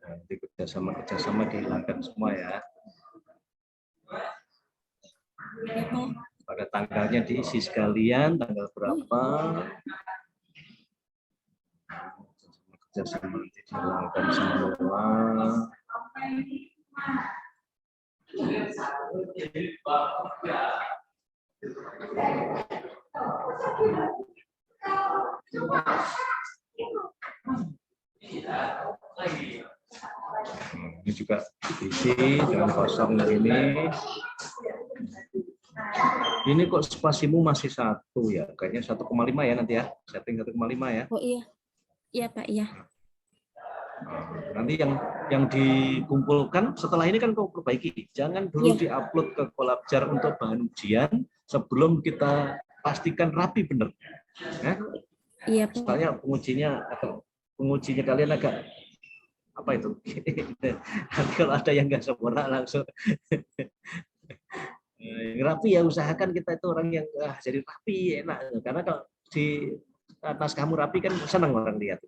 Nanti kerjasama dihilangkan semua ya. Ya, Pak. Pada tanggalnya diisi sekalian, tanggal berapa. Kerjasama nanti dihilangkan semua. Ini juga diisi dengan kosong ini. Ini kok spasimu masih 1 ya? Kayaknya 1,5 ya nanti ya. Setting 1,5 ya. Oh iya. Iya, Pak, iya. Nanti yang dikumpulkan setelah ini kan kau perbaiki. Jangan dulu diupload ke Colabjar untuk bahan ujian sebelum kita pastikan rapi benar. Iya, Pak. Soalnya pengujinya kalian agak apa itu? Kalau ada yang nggak sempurna langsung rapi ya, usahakan kita itu orang yang jadi rapi enak. Karena kalau di atas kamu rapi kan senang orang lihat.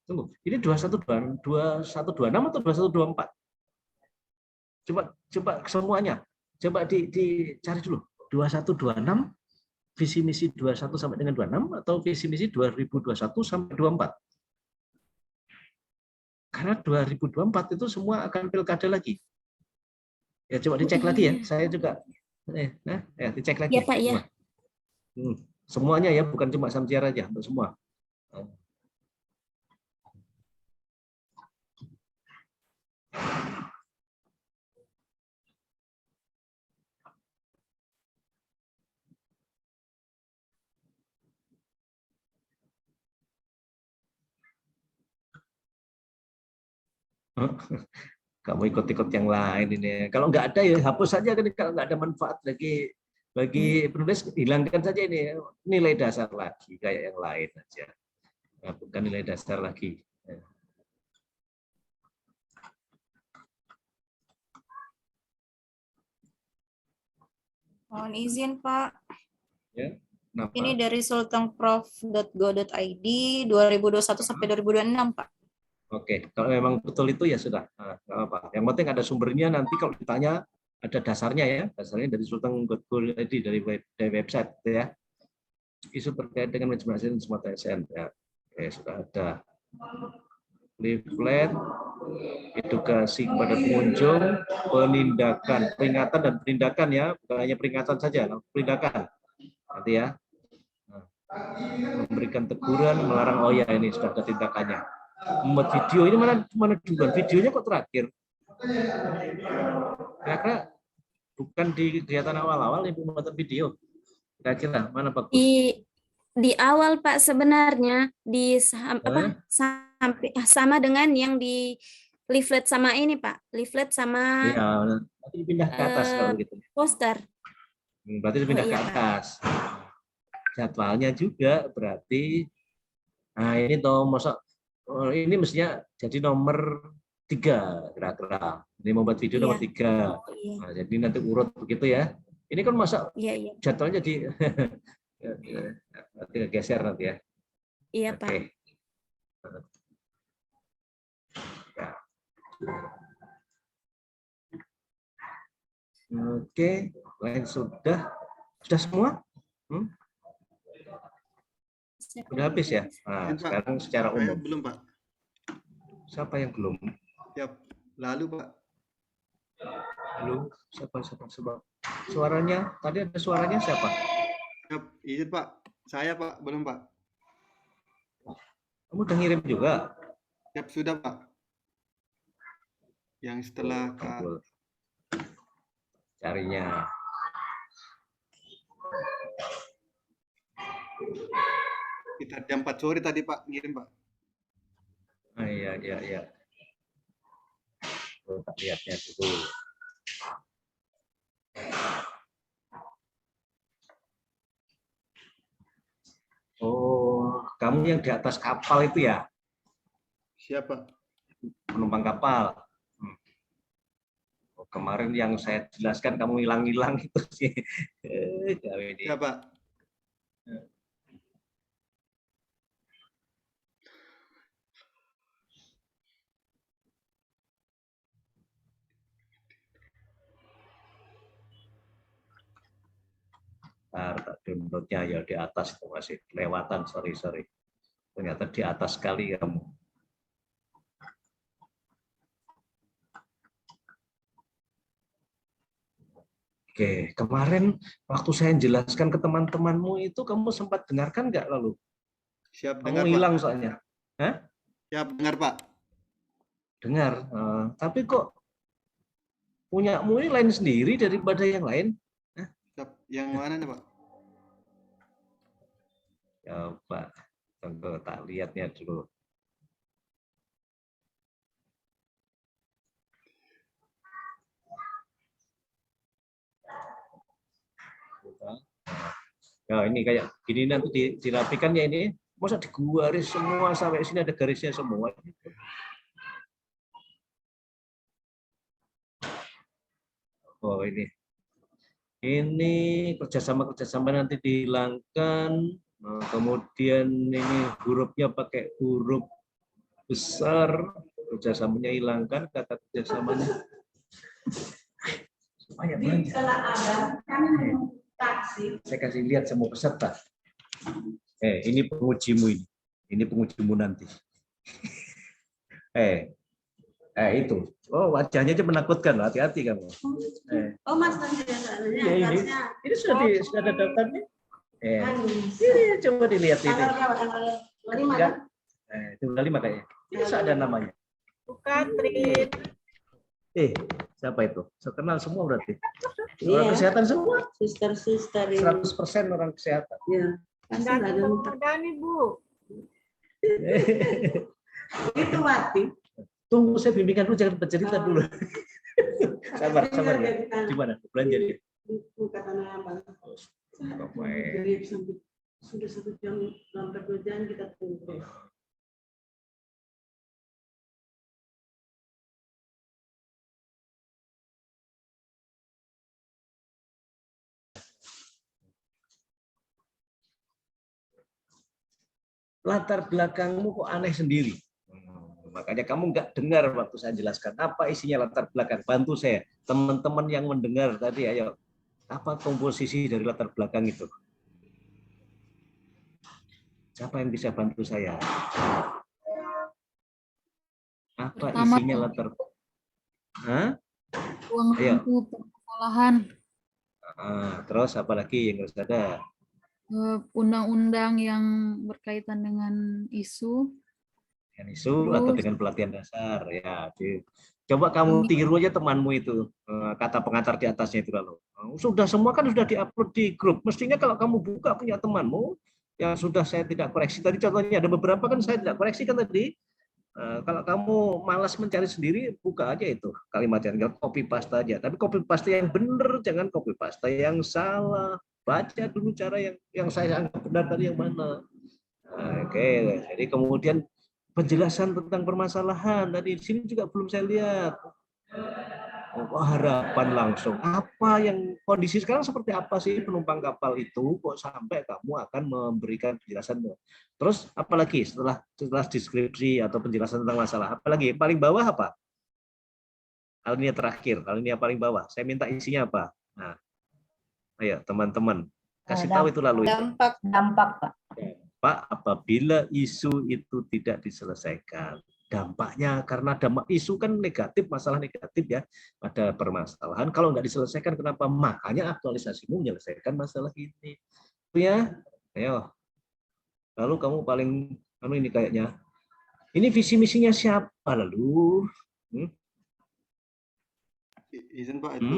Tunggu, ini 2126 atau 2124? Coba semuanya. Coba dicari dulu. 2126 visi misi 21 sampai dengan 26 atau visi misi 2021 sampai 24. Karena 2024 itu semua akan pilkada lagi. Ya coba dicek lagi ya. Saya juga dicek lagi. Iya, Pak, ya. Semuanya ya, bukan cuma Samsiar aja, untuk semua. Kamu ikut-ikut yang lain ini. Kalau nggak ada ya hapus saja kan, kalau nggak ada manfaat bagi penulis, hilangkan saja ini nilai dasar lagi kayak yang lain aja. Nah, bukan nilai dasar lagi. Mohon izin, Pak. Ya. Kenapa? Ini dari sultanprof.go.id 2021 sampai 2026, Pak. Oke, kalau memang betul itu ya sudah, nggak apa. Yang penting ada sumbernya, nanti kalau ditanya ada dasarnya ya, dasarnya dari sultan.go.id dari website ya. Isu terkait dengan manajemen ASN Smart ASN ya. Oke, sudah ada. Leaflet, edukasi kepada pengunjung, penindakan, peringatan dan penindakan ya, bukan hanya peringatan saja, penindakan nanti ya. Memberikan teguran, melarang, oh ya ini sudah ada tindakannya. Membuat video ini mana duluan, videonya kok terakhir? Kira-kira bukan di kegiatan awal-awal ini pembuatan video. Kira-kira mana bagus? Di awal, Pak, sebenarnya sama dengan yang di leaflet sama ini, Pak. Leaflet sama ya, nanti pindah ke atas kalau gitu. Poster. Berarti pindah ke atas. Jadwalnya juga berarti, nah ini toh masa ini mestinya jadi nomor 3 kira-kira. Ini membuat video nomor 3. Nah, jadi nanti urut begitu ya. Ini kan masa jadwalnya jadi nanti geser nanti ya. Iya, Pak. Oke, lain sudah. Sudah semua? Sudah habis ya? Nah, Pak. sekarang secara Saya umum. belum, Pak. Siapa yang belum? Siap. Lalu, Pak. Belum. Siapa? Suaranya, tadi ada suaranya siapa? Siap. Izin, Pak. Saya, Pak. Belum, Pak. Kamu udah ngirim juga? Siap, sudah, Pak. Yang setelah Kak. Carinya. Kita jam 4 sore tadi, Pak. Ngirim, Pak. Iya. Tak lihatnya dulu. Oh, kamu yang di atas kapal itu ya? Siapa? Penumpang kapal. Oh, kemarin yang saya jelaskan kamu hilang-hilang itu sih. Siapa? Tak downloadnya ya di atas itu masih kelewatan, sorry. Ternyata di atas sekali kamu. Oke, kemarin waktu saya jelaskan ke teman-temanmu itu kamu sempat dengarkan nggak lalu? Siap kamu dengar, hilang Pak. soalnya. Hah? Siap dengar, Pak. Dengar. Tapi kok punyamu ini lain sendiri daripada yang lain? Siap. Yang mana nih, Pak? Coba, tunggu tak lihatnya dulu. Ya ini kayak gini nanti dirapikan ya ini. Masa digaris semua sampai sini ada garisnya semua. Oh ini kerjasama nanti dihilangkan. Nah, kemudian ini hurufnya pakai huruf besar, kerjasamanya hilangkan, kata kerjasamanya. Supaya banyak. Saya kasih lihat semua peserta. Ini pengujimu ini. Ini pengujimu nanti. Itu. Oh, wajahnya aja menakutkan. Hati-hati kamu. Oh, Mas, ini sudah ada daftarnya. Ini coba dilihat ini. Itu udah 5 kayaknya. Ini ada namanya. Katrin. Siapa itu? Saya kenal semua berarti. Orang kesehatan semua. Suster-suster 100% orang kesehatan. Iya. Pasti ada Bu. itu mati. Tunggu saya bimbingan dulu, jangan bercerita dulu. sabar ya. Gimana? Belanja dia. Bukan tanah abang. Jadi sudah 1 jam, hampir 2 jam kita tunggu. Latar belakangmu kok aneh sendiri. Makanya kamu nggak dengar waktu saya jelaskan apa isinya latar belakang. Bantu saya, teman-teman yang mendengar tadi, ayo. Apa komposisi dari latar belakang itu? Siapa yang bisa bantu saya? Apa isinya latar? Ruang lingkup permasalahan. Terus apa lagi yang harus ada? Undang-undang yang berkaitan dengan isu. Dengan isu atau dengan pelatihan dasar ya. Coba kamu tiru aja temanmu itu kata pengantar di atasnya itu lalu. Sudah semua kan sudah diupload di grup. Mestinya kalau kamu buka punya temanmu yang sudah saya tidak koreksi tadi, contohnya ada beberapa kan saya tidak koreksi kan tadi. Kalau kamu malas mencari sendiri, buka aja itu kalimatnya, tinggal copy paste aja. Tapi copy paste yang benar, jangan copy paste yang salah. Baca dulu cara yang saya anggap benar tadi yang mana. Oke, jadi kemudian penjelasan tentang permasalahan tadi di sini juga belum saya lihat. Harapan langsung. Apa yang kondisi sekarang seperti apa sih penumpang kapal itu kok sampai kamu akan memberikan penjelasan? Terus apalagi setelah deskripsi atau penjelasan tentang masalah, apalagi paling bawah apa? Alinea terakhir, alinea paling bawah. Saya minta isinya apa? Nah, Ayo teman-teman, kasih tahu itu lalu. Dampak. Dampak, Pak. Pak, apabila isu itu tidak diselesaikan, dampaknya karena dampak isu kan negatif, masalah negatif ya, ada permasalahan. Kalau nggak diselesaikan, kenapa? Makanya aktualisasimu menyelesaikan masalah ini. Ya, ayo. Lalu kamu paling ini kayaknya. Ini visi misinya siapa lalu? Izin Pak, itu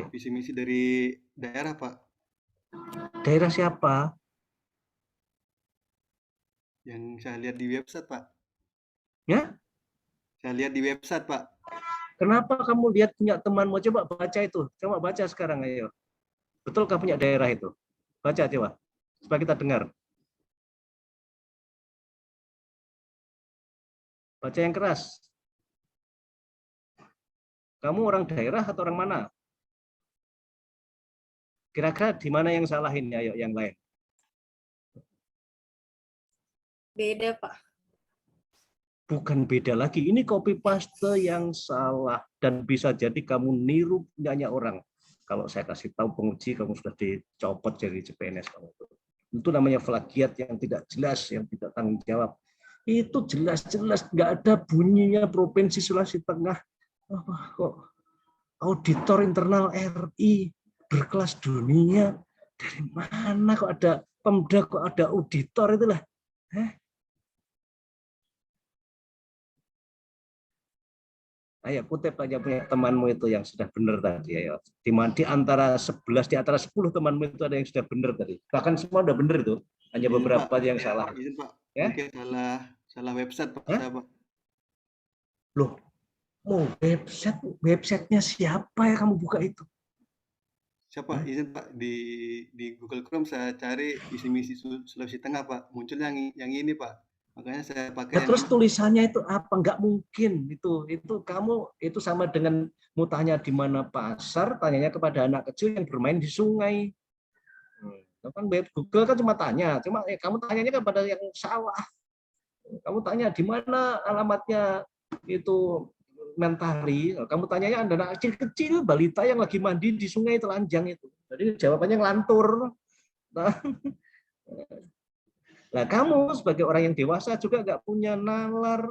visi misi dari daerah Pak. Daerah siapa? Yang saya lihat di website Pak. Ya? Saya lihat di website Pak. Kenapa kamu lihat punya temanmu? Coba baca itu. Coba baca sekarang ayo. Betul kamu punya daerah itu? Baca coba. Supaya kita dengar. Baca yang keras. Kamu orang daerah atau orang mana? Kira-kira di mana yang salah ini? Ayo yang lain. Beda, Pak. Bukan beda lagi. Ini copy paste yang salah. Dan bisa jadi kamu niru punyanya orang. Kalau saya kasih tahu penguji, kamu sudah dicopot dari CPNS kamu. Itu namanya plagiat yang tidak jelas, yang tidak tanggung jawab. Itu jelas-jelas nggak ada bunyinya Provinsi Sulawesi Tengah. Kok auditor internal RI berkelas dunia, dari mana kok ada Pemda, kok ada auditor itulah. Ayo kutip aja punya temanmu itu yang sudah benar tadi. Ayo. Di antara 11, di antara 10 temanmu itu ada yang sudah benar tadi. Bahkan semua udah benar itu. Hanya Izin, beberapa Pak. yang salah. Izin Pak, Ya? mungkin salah website Pak. Saya, Pak. Loh, mau websitenya siapa ya kamu buka itu? Siapa? Izin Pak, di Google Chrome saya cari visi misi Sulawesi Tengah Pak. Muncul yang ini Pak. Makanya saya pakai Ya, terus tulisannya itu apa? Nggak mungkin itu kamu itu sama dengan mau tanya di mana pasar, tanyanya kepada anak kecil yang bermain di sungai. Kan Google kan cuma kamu tanyanya kepada yang salah. Kamu tanya di mana alamatnya itu Mentari, kamu tanyanya ada anak kecil balita yang lagi mandi di sungai telanjang itu. Jadi jawabannya ngelantur. Nah, kamu sebagai orang yang dewasa juga nggak punya nalar.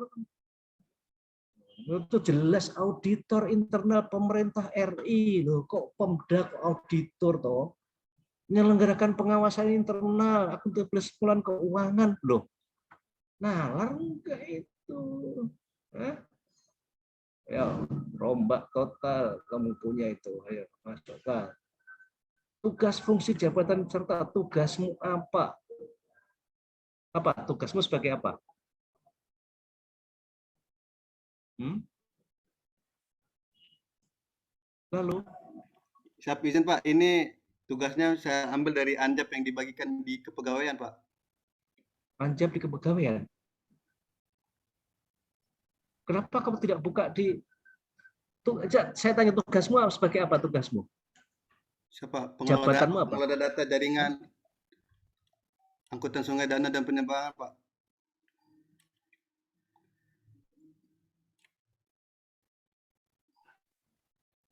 Itu jelas auditor internal pemerintah RI loh, kok Pemda kok auditor toh? Menyelenggarakan pengawasan internal, akuntabel keuangan loh. Nalar enggak itu? Ya, rombak total kamu punya itu. Ayo masukkan. Tugas fungsi jabatan serta tugasmu apa? Apa tugasmu sebagai apa? Lalu? Saya izin Pak, ini tugasnya saya ambil dari Anjap yang dibagikan di kepegawaian Pak. Anjap di kepegawaian? Kenapa kamu tidak buka di... Saya tanya tugasmu sebagai apa tugasmu? Siapa? Jabatanmu apa? Pengelola data jaringan angkutan sungai dana dan penyembangan Pak.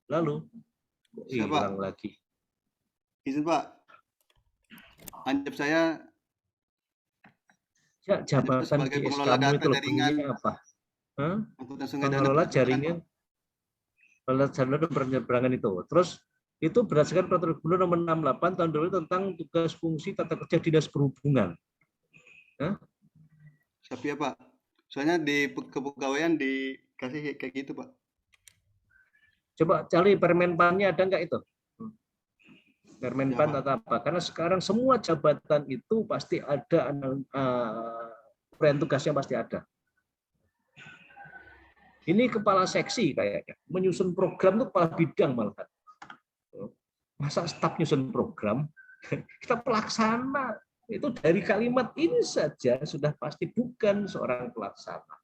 Lalu hilang lagi. Izin Pak, Anjap saya jabatan di SK-mu itu bunyinya apa? Pengelola jaringan, penyeberangan itu. Terus itu berdasarkan Peraturan Gubernur Nomor 68 Tahun 2000 tentang tugas fungsi tata kerja Dinas Perhubungan. Siapa ya Pak? Soalnya di kepegawaian dikasih kayak gitu Pak. Coba cari Permenpannya ada nggak itu? Permenpan atau apa? Karena sekarang semua jabatan itu pasti ada perintah tugasnya pasti ada. Ini kepala seksi kayaknya, menyusun program itu kepala bidang malah. Masa staf nyusun program, kita pelaksana. Itu dari kalimat ini saja sudah pasti bukan seorang pelaksana.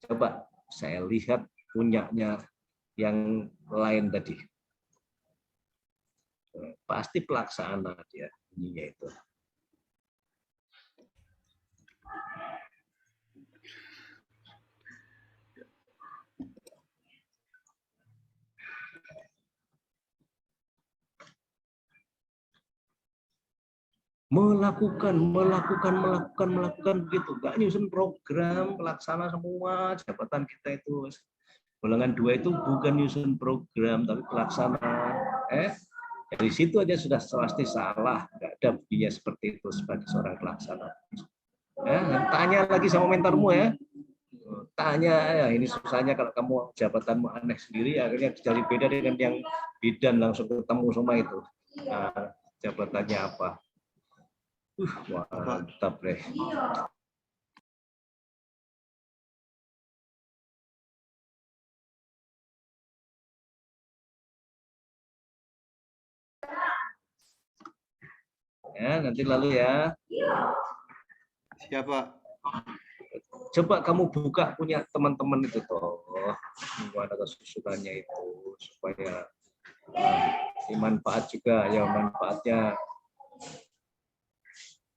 Coba saya lihat punyanya yang lain tadi. Pasti pelaksana dia ininya itu. melakukan begitu. Nggak nyusun program, pelaksana semua jabatan kita itu. Golongan 2 itu bukan nyusun program, tapi pelaksana. Dari situ aja sudah pasti salah. Nggak ada buktinya seperti itu sebagai seorang pelaksana. Tanya lagi sama mentormu ya. Tanya ya, ini susahnya kalau kamu jabatanmu aneh sendiri, akhirnya jadi beda dengan yang bidan langsung ketemu sama itu. Nah, jabatannya apa? Mantap deh. Ya, nanti lalu ya. Siapa? Coba kamu buka punya teman-teman itu toh, gimana kesusunannya itu supaya dimanfaat juga ya, manfaatnya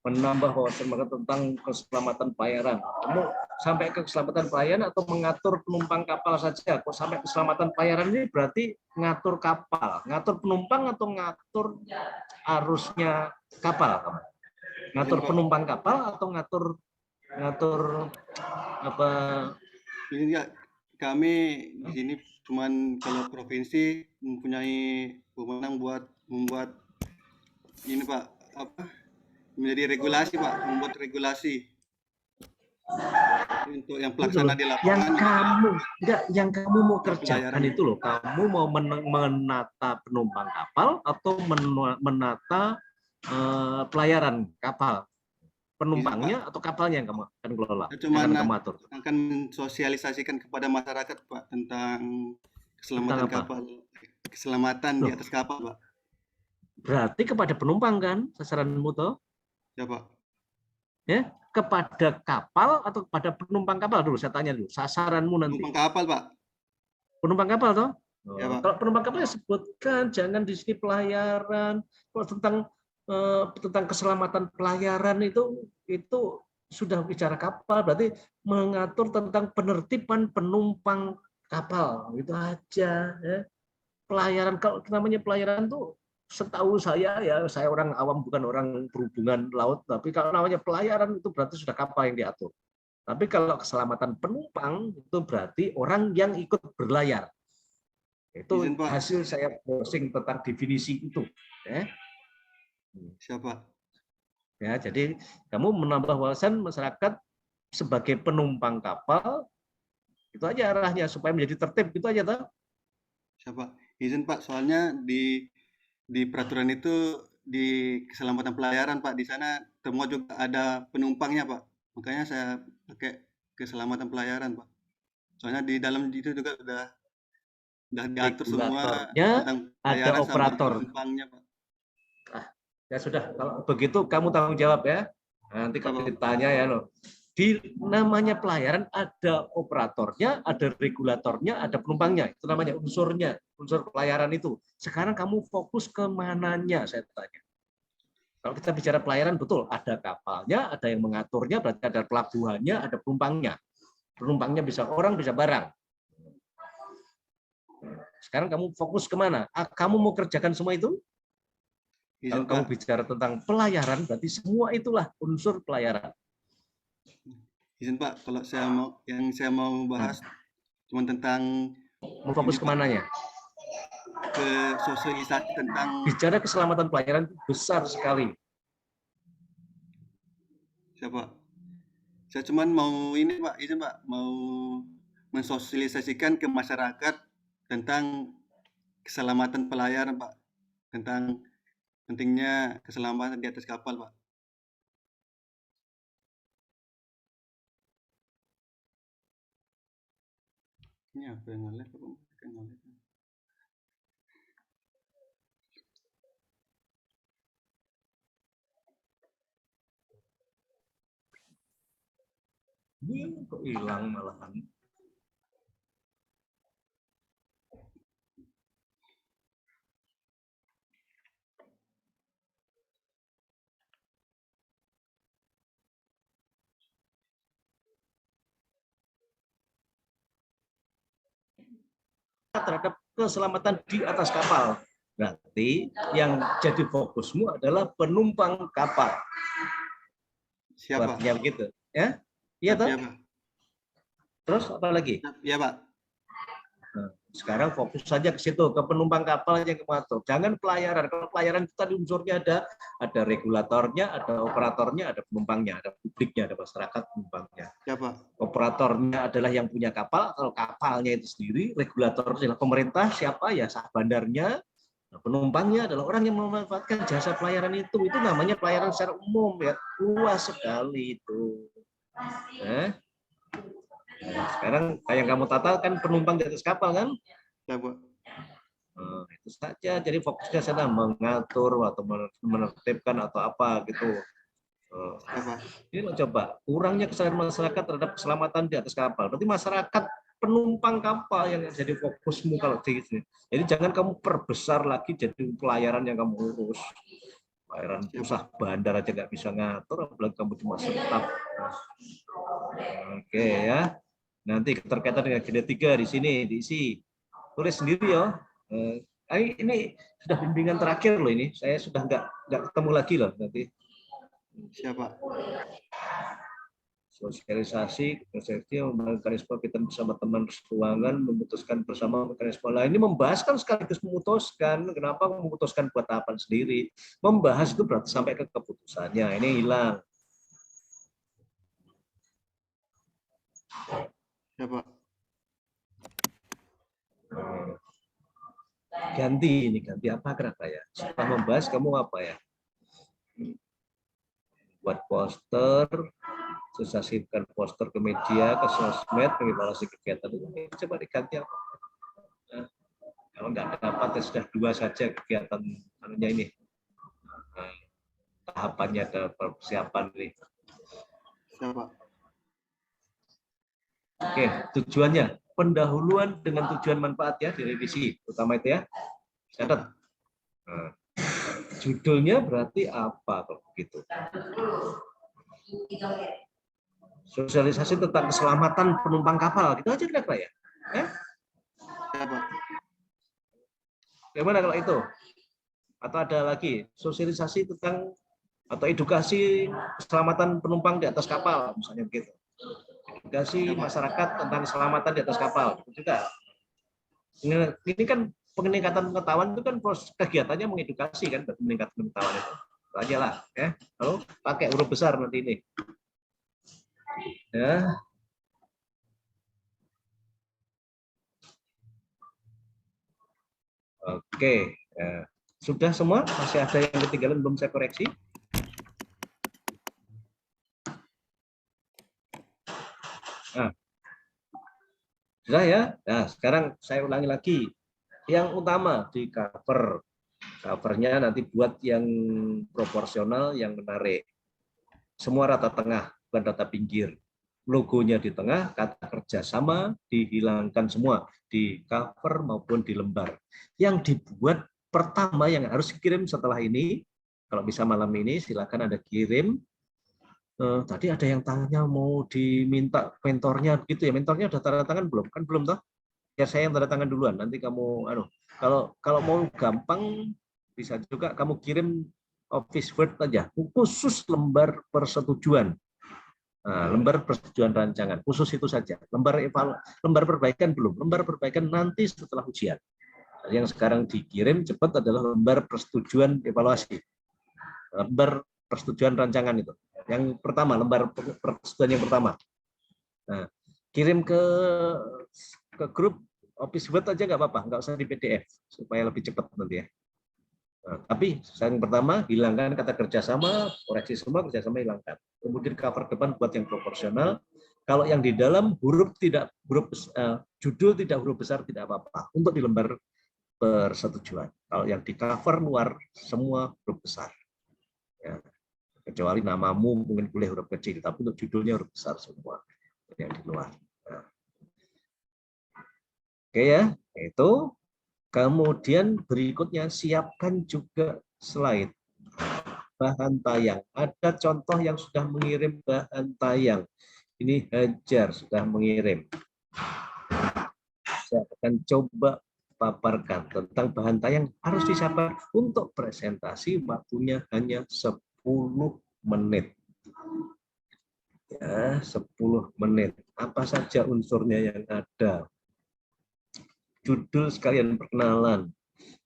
menambah wawasan tentang keselamatan pelayaran. Kamu sampai ke keselamatan pelayaran atau mengatur penumpang kapal saja? Kok sampai keselamatan pelayaran ini berarti ngatur kapal, ngatur penumpang atau ngatur arusnya kapal? Kamu ngatur penumpang kapal atau ngatur apa? Ini enggak, kami di sini cuman kalau provinsi mempunyai wewenang buat membuat ini Pak, apa? Menjadi regulasi Pak, membuat regulasi untuk yang pelaksana di lapangan. Yang kamu mau kerjakan itu loh, kamu mau menata penumpang kapal atau menata pelayaran kapal? Penumpangnya atau kapalnya yang kamu akan kelola? Cuma akan mensosialisasikan kepada masyarakat Pak tentang keselamatan kapal, keselamatan di atas kapal Pak. Berarti kepada penumpang kan sasaranmu toh? Ya Pak. Ya, kepada kapal atau kepada penumpang kapal dulu saya tanya dulu. Sasaranmu nanti. Penumpang kapal Pak. Penumpang kapal toh? Ya, Pak. Kalau penumpang kapal ya sebutkan, jangan di sini pelayaran. Kalau tentang keselamatan pelayaran itu sudah bicara kapal, berarti mengatur tentang penertiban penumpang kapal, itu aja. Ya. Pelayaran, kalau namanya pelayaran tuh setahu saya ya, saya orang awam bukan orang berhubungan laut, tapi kalau namanya pelayaran itu berarti sudah kapal yang diatur. Tapi kalau keselamatan penumpang itu berarti orang yang ikut berlayar. Itu hasil saya browsing tentang definisi itu. Ya. Siapa? Ya, jadi kamu menambah wawasan masyarakat sebagai penumpang kapal, itu aja arahnya supaya menjadi tertib, gitu aja toh. Siapa? Izin Pak, soalnya di peraturan itu di keselamatan pelayaran Pak, di sana semua juga ada penumpangnya Pak. Makanya saya pakai keselamatan pelayaran Pak. Soalnya di dalam itu juga udah diatur semua tentang pelayaran sama penumpangnya Pak. Ya sudah, kalau begitu kamu tanggung jawab ya. Nanti kalau ditanya ya loh. Di namanya pelayaran ada operatornya, ada regulatornya, ada penumpangnya. Itu namanya unsurnya, unsur pelayaran itu. Sekarang kamu fokus ke mananya, saya tanya. Kalau kita bicara pelayaran, betul, ada kapalnya, ada yang mengaturnya, berarti ada pelabuhannya, ada penumpangnya. Penumpangnya bisa orang, bisa barang. Sekarang kamu fokus ke mana? Kamu mau kerjakan semua itu? Kalau kamu bicara tentang pelayaran, berarti semua itulah unsur pelayaran. Izin Pak, kalau saya mau bahas cuma tentang mau fokus kemananya? Ke sosialisasi tentang bicara keselamatan pelayaran besar sekali. Siapa? Saya cuman mau ini Pak, izin Pak, mau mensosialisasikan ke masyarakat tentang keselamatan pelayaran Pak, tentang pentingnya keselamatan di atas kapal Pak. Ini apa yang nge-lag? Kok hilang malahan? Terhadap keselamatan di atas kapal. Berarti yang jadi fokusmu adalah penumpang kapal. Siapa? Artinya begitu, ya? Iya toh? Siapa? Terus apa lagi? Iya, Pak. Nah, sekarang fokus saja ke situ, ke penumpang kapal yang mengatur. Jangan pelayaran. Kalau pelayaran itu tadi unsurnya ada regulatornya, ada operatornya, ada penumpangnya, ada publiknya, ada masyarakat penumpangnya. Siapa? Operatornya adalah yang punya kapal, kalau kapalnya itu sendiri, regulatornya adalah pemerintah, siapa ya sah bandarnya, nah, penumpangnya adalah orang yang memanfaatkan jasa pelayaran itu namanya pelayaran secara umum ya, luas sekali itu. Nah, sekarang yang kamu tata kan penumpang di atas kapal kan? Ya, Bu. Nah, itu saja, jadi fokusnya sana mengatur atau menertibkan atau apa gitu. Ini mau coba kurangnya kesadaran masyarakat terhadap keselamatan di atas kapal. Berarti masyarakat penumpang kapal yang jadi fokusmu kalau di sini. Jadi jangan kamu perbesar lagi jadi pelayaran yang kamu urus. Pelayaran usah bandar aja nggak bisa ngatur, apalagi kamu cuma staf. Oke ya. Nanti keterkaitan dengan agenda 3 di sini diisi. Tulis sendiri ya. Ini sudah bimbingan terakhir loh ini. Saya sudah nggak ketemu lagi loh nanti. Siapa? Sosialisasi, mekanisme kita bersama teman ruangan, memutuskan bersama mekanisme lain. Ini membahas kan sekaligus memutuskan. Kenapa memutuskan buat tahapan sendiri? Membahas itu berarti sampai ke keputusannya. Ini hilang. Siapa? Ganti ini, ganti apa kira ya? Setelah membahas kamu apa ya? Buat poster, sosialisasikan poster ke media, ke sosmed, evaluasi kegiatan ini. Coba diganti apa? Nah, kalau nggak dapat ya sudah 2 saja kegiatan anunya ini. Nah, tahapannya ada persiapan ini. Siapa? Oke, tujuannya pendahuluan dengan tujuan manfaat ya direvisi, utama itu ya. Catat. Nah, judulnya berarti apa kalau begitu? Sosialisasi tentang keselamatan penumpang kapal, gitu aja kira-kira ya. Siapa? Bagaimana kalau itu? Atau ada lagi sosialisasi tentang atau edukasi keselamatan penumpang di atas kapal, misalnya begitu. Edukasi masyarakat tentang keselamatan di atas kapal, itu juga. Ini kan peningkatan pengetahuan itu kan proses kegiatannya mengedukasi kan, meningkatkan pengetahuan itu. Itu aja lah, ya. Lalu pakai huruf besar nanti ini. Ya. Oke, ya. Sudah semua? Masih ada yang ketinggalan belum saya koreksi? Nah, sudah ya. Nah, sekarang saya ulangi lagi. Yang utama di cover. Covernya nanti buat yang proporsional, yang menarik. Semua rata tengah, bukan rata pinggir. Logonya di tengah, kata kerjasama dihilangkan semua di cover maupun di lembar. Yang dibuat pertama yang harus dikirim setelah ini, kalau bisa malam ini silakan Anda kirim. Tadi ada yang tanya mau diminta mentornya begitu ya. Mentornya udah tanda tangan belum? Kan belum toh? Ya saya yang tanda tangan duluan. Nanti kamu kalau mau gampang bisa juga kamu kirim Office Word aja. Khusus lembar persetujuan. Nah, lembar persetujuan rancangan. Khusus itu saja. Lembar perbaikan belum. Lembar perbaikan nanti setelah ujian. Yang sekarang dikirim cepat adalah lembar persetujuan evaluasi. Lembar persetujuan rancangan itu. Yang pertama, lembar persetujuan yang pertama. Nah, kirim ke grup Office Word aja nggak apa-apa, nggak usah di PDF supaya lebih cepat nanti ya. Nah, tapi yang pertama hilangkan kata kerjasama, koreksi semua kerjasama hilangkan. Kemudian cover depan buat yang proporsional. Kalau yang di dalam judul tidak huruf besar tidak apa-apa untuk di lembar persetujuan. Kalau yang di cover luar semua huruf besar. Ya. Kecuali namamu mungkin boleh huruf kecil, tapi untuk judulnya huruf besar semua yang di luar. Nah. Oke ya, itu. Kemudian berikutnya siapkan juga slide bahan tayang. Ada contoh yang sudah mengirim bahan tayang. Ini Hajar sudah mengirim. Saya akan coba paparkan tentang bahan tayang harus disabar. Untuk presentasi waktunya hanya 10 menit. Ya, 10 menit. Apa saja unsurnya yang ada? Judul sekalian perkenalan.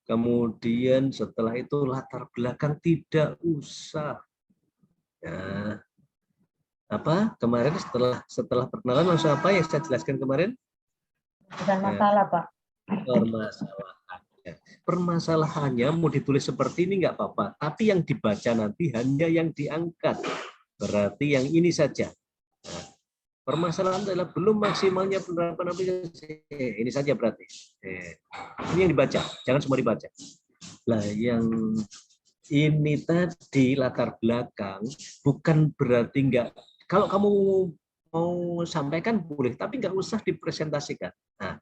Kemudian setelah itu latar belakang tidak usah. Ya. Apa? Kemarin setelah perkenalan langsung apa yang saya jelaskan kemarin? Bukan masalah, Pak. Permasalahannya. Permasalahannya mau ditulis seperti ini nggak apa-apa, tapi yang dibaca nanti hanya yang diangkat. Berarti yang ini saja. Nah, permasalahan adalah belum maksimalnya penerapan aplikasi. Ini saja berarti. Ini yang dibaca, jangan semua dibaca. Lah, yang ini tadi latar belakang bukan berarti enggak. Kalau kamu mau sampaikan boleh, tapi nggak usah dipresentasikan. Nah,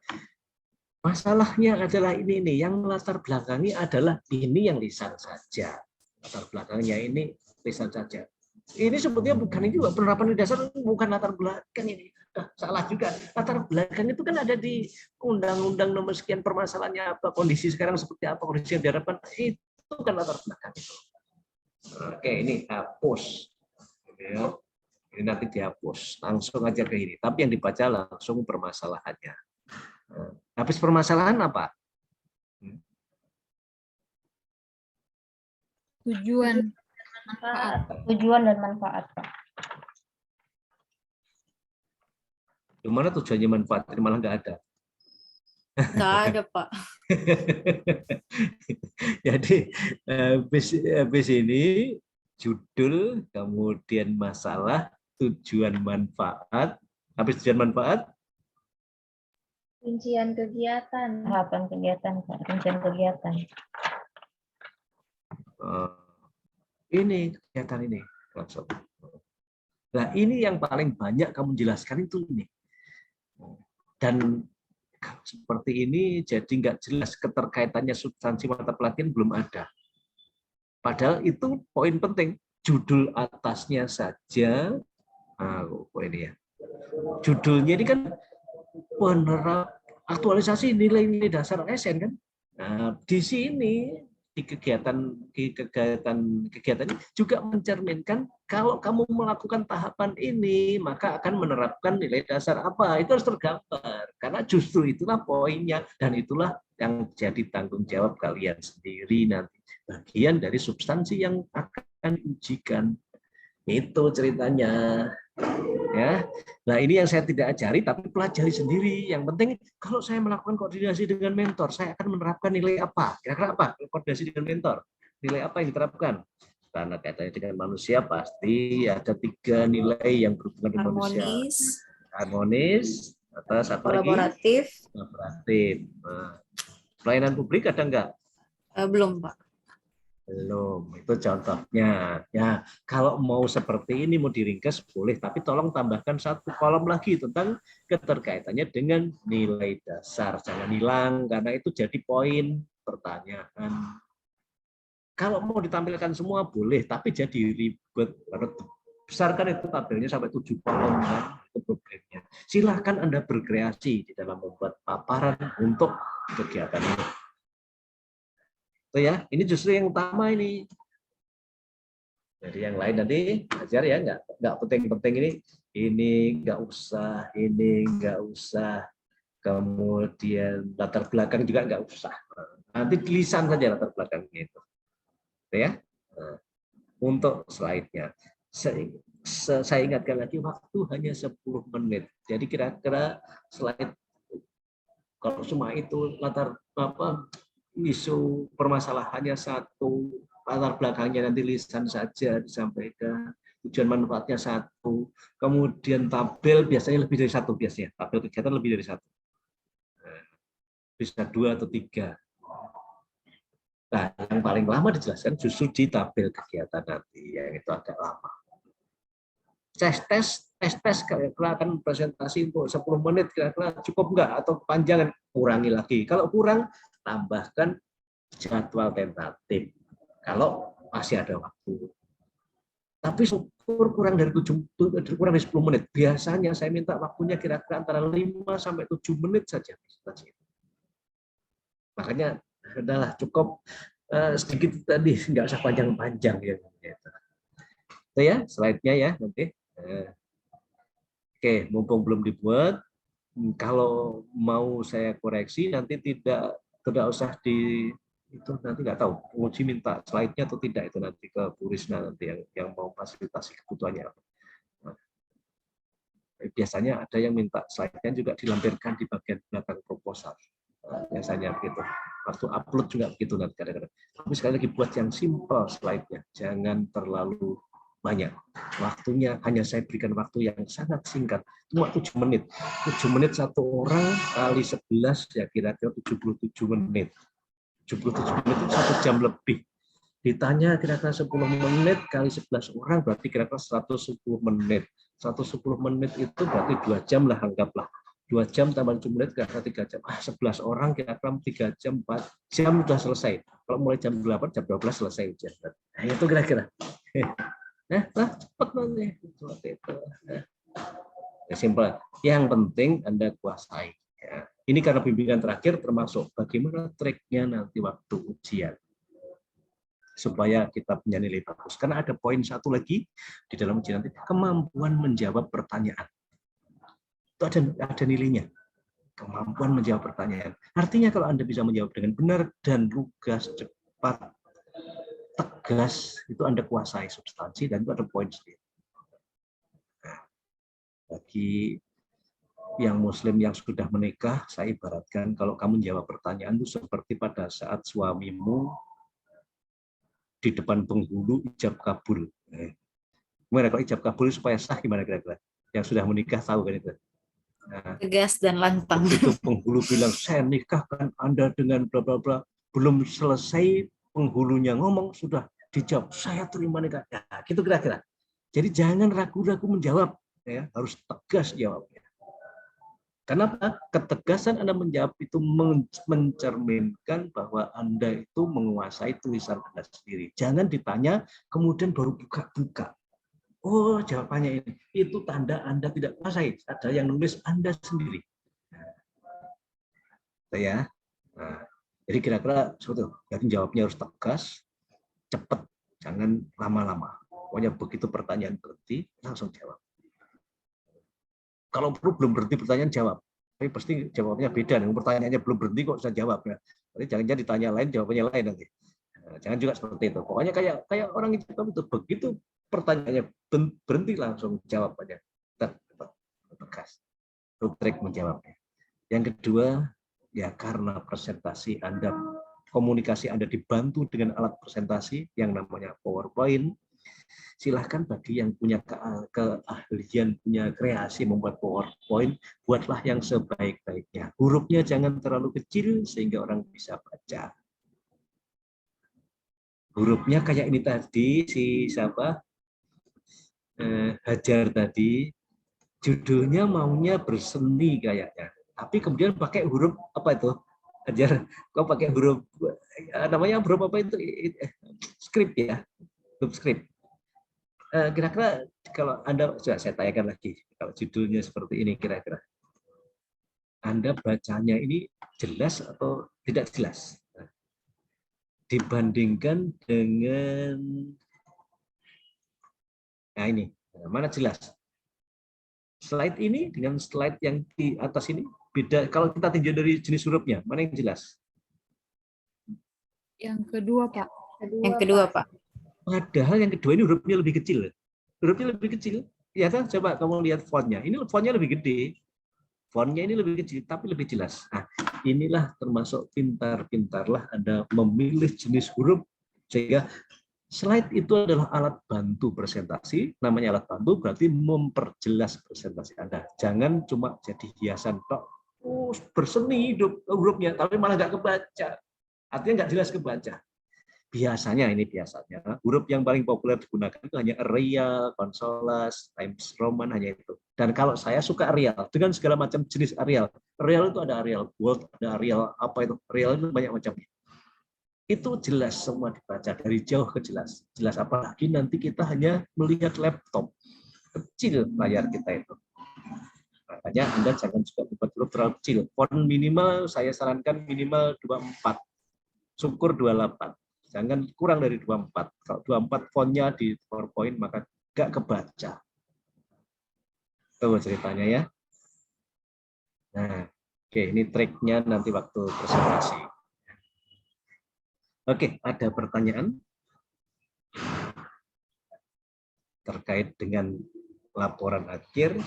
masalahnya adalah ini nih, yang latar belakangnya adalah ini yang lisan saja. Latar belakangnya ini lisan saja. Ini sebetulnya bukan, ini juga penerapan dasar, bukan latar belakang ini. Salah juga. Latar belakang itu kan ada di undang-undang nomor sekian, permasalahannya apa, kondisi sekarang seperti apa, kondisi yang diharapkan, itu kan latar belakang itu. Oke, ini hapus. Ya. Ini nanti dihapus. Langsung aja ke ini. Tapi yang dibaca langsung permasalahannya. Habis permasalahan apa? Tujuan. Tujuan dan manfaat, Pak. Gimana tujuannya manfaat? Malah nggak ada. Nggak ada, Pak. Jadi habis ini judul, kemudian masalah, tujuan, manfaat. Habis tujuan manfaat? Rincian kegiatan. Tahapan kegiatan, Pak. Rincian kegiatan. Ini kegiatan ini langsung. Nah, ini yang paling banyak kamu jelaskan itu ini. Dan seperti ini jadi nggak jelas keterkaitannya substansi mata pelajaran belum ada. Padahal itu poin penting. Judul atasnya saja. Ini ya. Judulnya ini kan aktualisasi nilai-nilai dasar ASN kan. Nah, di sini di kegiatan juga mencerminkan kalau kamu melakukan tahapan ini maka akan menerapkan nilai dasar apa, itu harus tergambar karena justru itulah poinnya dan itulah yang jadi tanggung jawab kalian sendiri nanti, bagian dari substansi yang akan diujikan. Itu ceritanya ya. Nah, ini yang saya tidak ajari tapi pelajari sendiri. Yang penting kalau saya melakukan koordinasi dengan mentor, saya akan menerapkan nilai apa? Kira-kira apa? Koordinasi dengan mentor. Nilai apa yang diterapkan? Karena kaitannya dengan manusia pasti ada 3 nilai yang berhubungan dengan manusia. Harmonis, atas apa Kolaboratif. lagi? Kolaboratif. Nah, pelayanan publik ada enggak? Belum, Pak. Belum, itu contohnya. Ya, kalau mau seperti ini mau diringkas boleh, tapi tolong tambahkan 1 kolom lagi tentang keterkaitannya dengan nilai dasar. Jangan hilang karena itu jadi poin pertanyaan. Kalau mau ditampilkan semua boleh, tapi jadi ribet. Besarkan itu tabelnya sampai 7 kolom kan, itu problemnya. Silahkan Anda berkreasi di dalam membuat paparan untuk kegiatan ini. Itu ya, ini justru yang utama ini. Jadi yang lain nanti ajar ya, nggak penting-penting ini nggak usah, ini nggak usah. Kemudian latar belakang juga nggak usah. Nanti tulisan saja latar belakangnya itu. Ya. Nah, untuk slide-nya. Saya ingatkan lagi waktu hanya 10 menit. Jadi kira-kira slide kalau semua itu latar isu permasalahannya 1, latar belakangnya nanti lisan saja disampaikan, tujuan manfaatnya 1, kemudian tabel biasanya lebih dari 1 biasanya, tabel kegiatan lebih dari 1, bisa 2 atau 3. Nah, yang paling lama dijelaskan justru di tabel kegiatan nanti, yang itu agak lama. Tes kira-kira akan presentasi untuk 10 menit, kira-kira cukup enggak atau panjangan, kurangi lagi. Kalau kurang, tambahkan jadwal tentatif kalau masih ada waktu. Tapi syukur kurang dari 10 menit. Biasanya saya minta waktunya kira-kira antara 5 sampai 7 menit saja. Makanya udahlah cukup sedikit tadi, nggak usah panjang-panjang ya. Itu ya slide-nya ya nanti. Oke, mumpung belum dibuat, kalau mau saya koreksi nanti tidak usah di itu, nanti nggak tahu penguji minta slide-nya atau tidak, itu nanti ke Bu Risna nanti yang mau fasilitasi kebutuhannya. Biasanya ada yang minta slide-nya juga dilampirkan di bagian belakang proposal. Biasanya begitu. Waktu upload juga begitu nanti kadang-kadang. Tapi sekali lagi buat yang simple slide-nya, jangan terlalu banyak. Waktunya hanya saya berikan waktu yang sangat singkat, cuma 7 menit. 7 menit satu orang kali 11 ya kira-kira 77 menit. 77 menit itu 1 jam lebih. Ditanya kira-kira 10 menit kali 11 orang berarti kira-kira 110 menit. 110 menit itu berarti 2 jam lah, anggaplah. 2 jam tambah 7 menit kira-kira 3 jam. 11 orang kira-kira 3 jam, 4 jam sudah selesai. Kalau mulai jam 8, jam 12 selesai ujian. Nah, itu kira-kira. Cepat nanti. Seperti itu. Ya, simpel. Yang penting Anda kuasai. Ya. Ini karena bimbingan terakhir termasuk bagaimana triknya nanti waktu ujian. Supaya kita punya nilai bagus. Karena ada poin satu lagi di dalam ujian nanti, kemampuan menjawab pertanyaan. Itu ada nilainya. Kemampuan menjawab pertanyaan. Artinya kalau Anda bisa menjawab dengan benar dan lugas, cepat, tegas, itu Anda kuasai substansi dan itu ada poin sendiri. Nah, bagi yang muslim yang sudah menikah, saya ibaratkan kalau kamu jawab pertanyaan itu seperti pada saat suamimu di depan penghulu ijab kabul. Gimana kalau ijab kabul supaya sah, gimana kira-kira? Yang sudah menikah tahu kan itu. Nah, Tegas dan lantang. Begitu penghulu bilang, saya nikahkan Anda dengan bla bla bla, belum selesai penghulunya ngomong sudah dijawab, saya terima nikah. Ya, gitu kira-kira. Jadi jangan ragu-ragu menjawab, ya, harus tegas jawabnya. Kenapa? Ketegasan Anda menjawab itu mencerminkan bahwa Anda itu menguasai tulisan Anda sendiri. Jangan ditanya kemudian baru buka-buka. Oh, jawabannya ini. Itu tanda Anda tidak menguasai. Ada yang nulis Anda sendiri. Ya. Nah, jadi kira-kira seperti itu. Jadi jawabnya harus tegas, cepat, jangan lama-lama. Pokoknya begitu pertanyaan berhenti, langsung jawab. Kalau perlu belum berhenti pertanyaan, jawab. Tapi pasti jawabnya beda. Yang pertanyaannya belum berhenti kok bisa jawab. Ya. Jadi jangan ditanya lain, jawabannya lain nanti. Nah, jangan juga seperti itu. Pokoknya kayak orang itu begitu pertanyaannya berhenti langsung jawab aja. Tegas. Itu trik menjawabnya. Yang kedua, ya karena presentasi Anda, komunikasi Anda dibantu dengan alat presentasi yang namanya PowerPoint. Silahkan bagi yang punya keahlian, punya kreasi membuat PowerPoint, buatlah yang sebaik-baiknya. Hurufnya jangan terlalu kecil sehingga orang bisa baca. Hurufnya kayak ini tadi, si siapa? Hajar tadi, judulnya maunya berseni kayaknya. Tapi kemudian pakai huruf apa itu? Hajar, kok pakai huruf, namanya huruf apa itu? Skrip ya, huruf skrip. Kira-kira kalau Anda, saya tanyakan lagi, kalau judulnya seperti ini kira-kira Anda bacanya ini jelas atau tidak jelas? Dibandingkan dengan, nah ini, mana jelas? Slide ini dengan slide yang di atas ini, beda. Kalau kita tinjau dari jenis hurufnya, mana yang jelas? Yang kedua, Pak. Yang kedua, Pak. Padahal yang kedua ini hurufnya lebih kecil. Hurufnya lebih kecil. Ya kan? Coba kamu lihat fontnya. Ini fontnya lebih gede. Fontnya ini lebih kecil, tapi lebih jelas. Nah, inilah termasuk pintar-pintarlah Anda memilih jenis huruf. Sehingga slide itu adalah alat bantu presentasi. Namanya alat bantu berarti memperjelas presentasi Anda. Jangan cuma jadi hiasan. Berseni hidup hurufnya, tapi malah nggak kebaca. Artinya nggak jelas kebaca. Biasanya huruf yang paling populer digunakan itu hanya Arial, Consolas, Times Roman, hanya itu. Dan kalau saya suka Arial dengan segala macam jenis Arial. Arial itu ada Arial Bold, ada Arial apa itu? Arial itu banyak macamnya. Itu jelas semua dibaca dari jauh ke jelas. Jelas apalagi nanti kita hanya melihat laptop kecil layar kita itu. Nah, Makanya Anda jangan juga buat huruf terlalu kecil. Font minimal saya sarankan minimal 24. Syukur 28. Jangan kurang dari 24. Kalau 24 fontnya di PowerPoint maka nggak kebaca. Tuh ceritanya ya. Nah, oke, ini triknya nanti waktu presentasi. Oke, ada pertanyaan terkait dengan laporan akhir?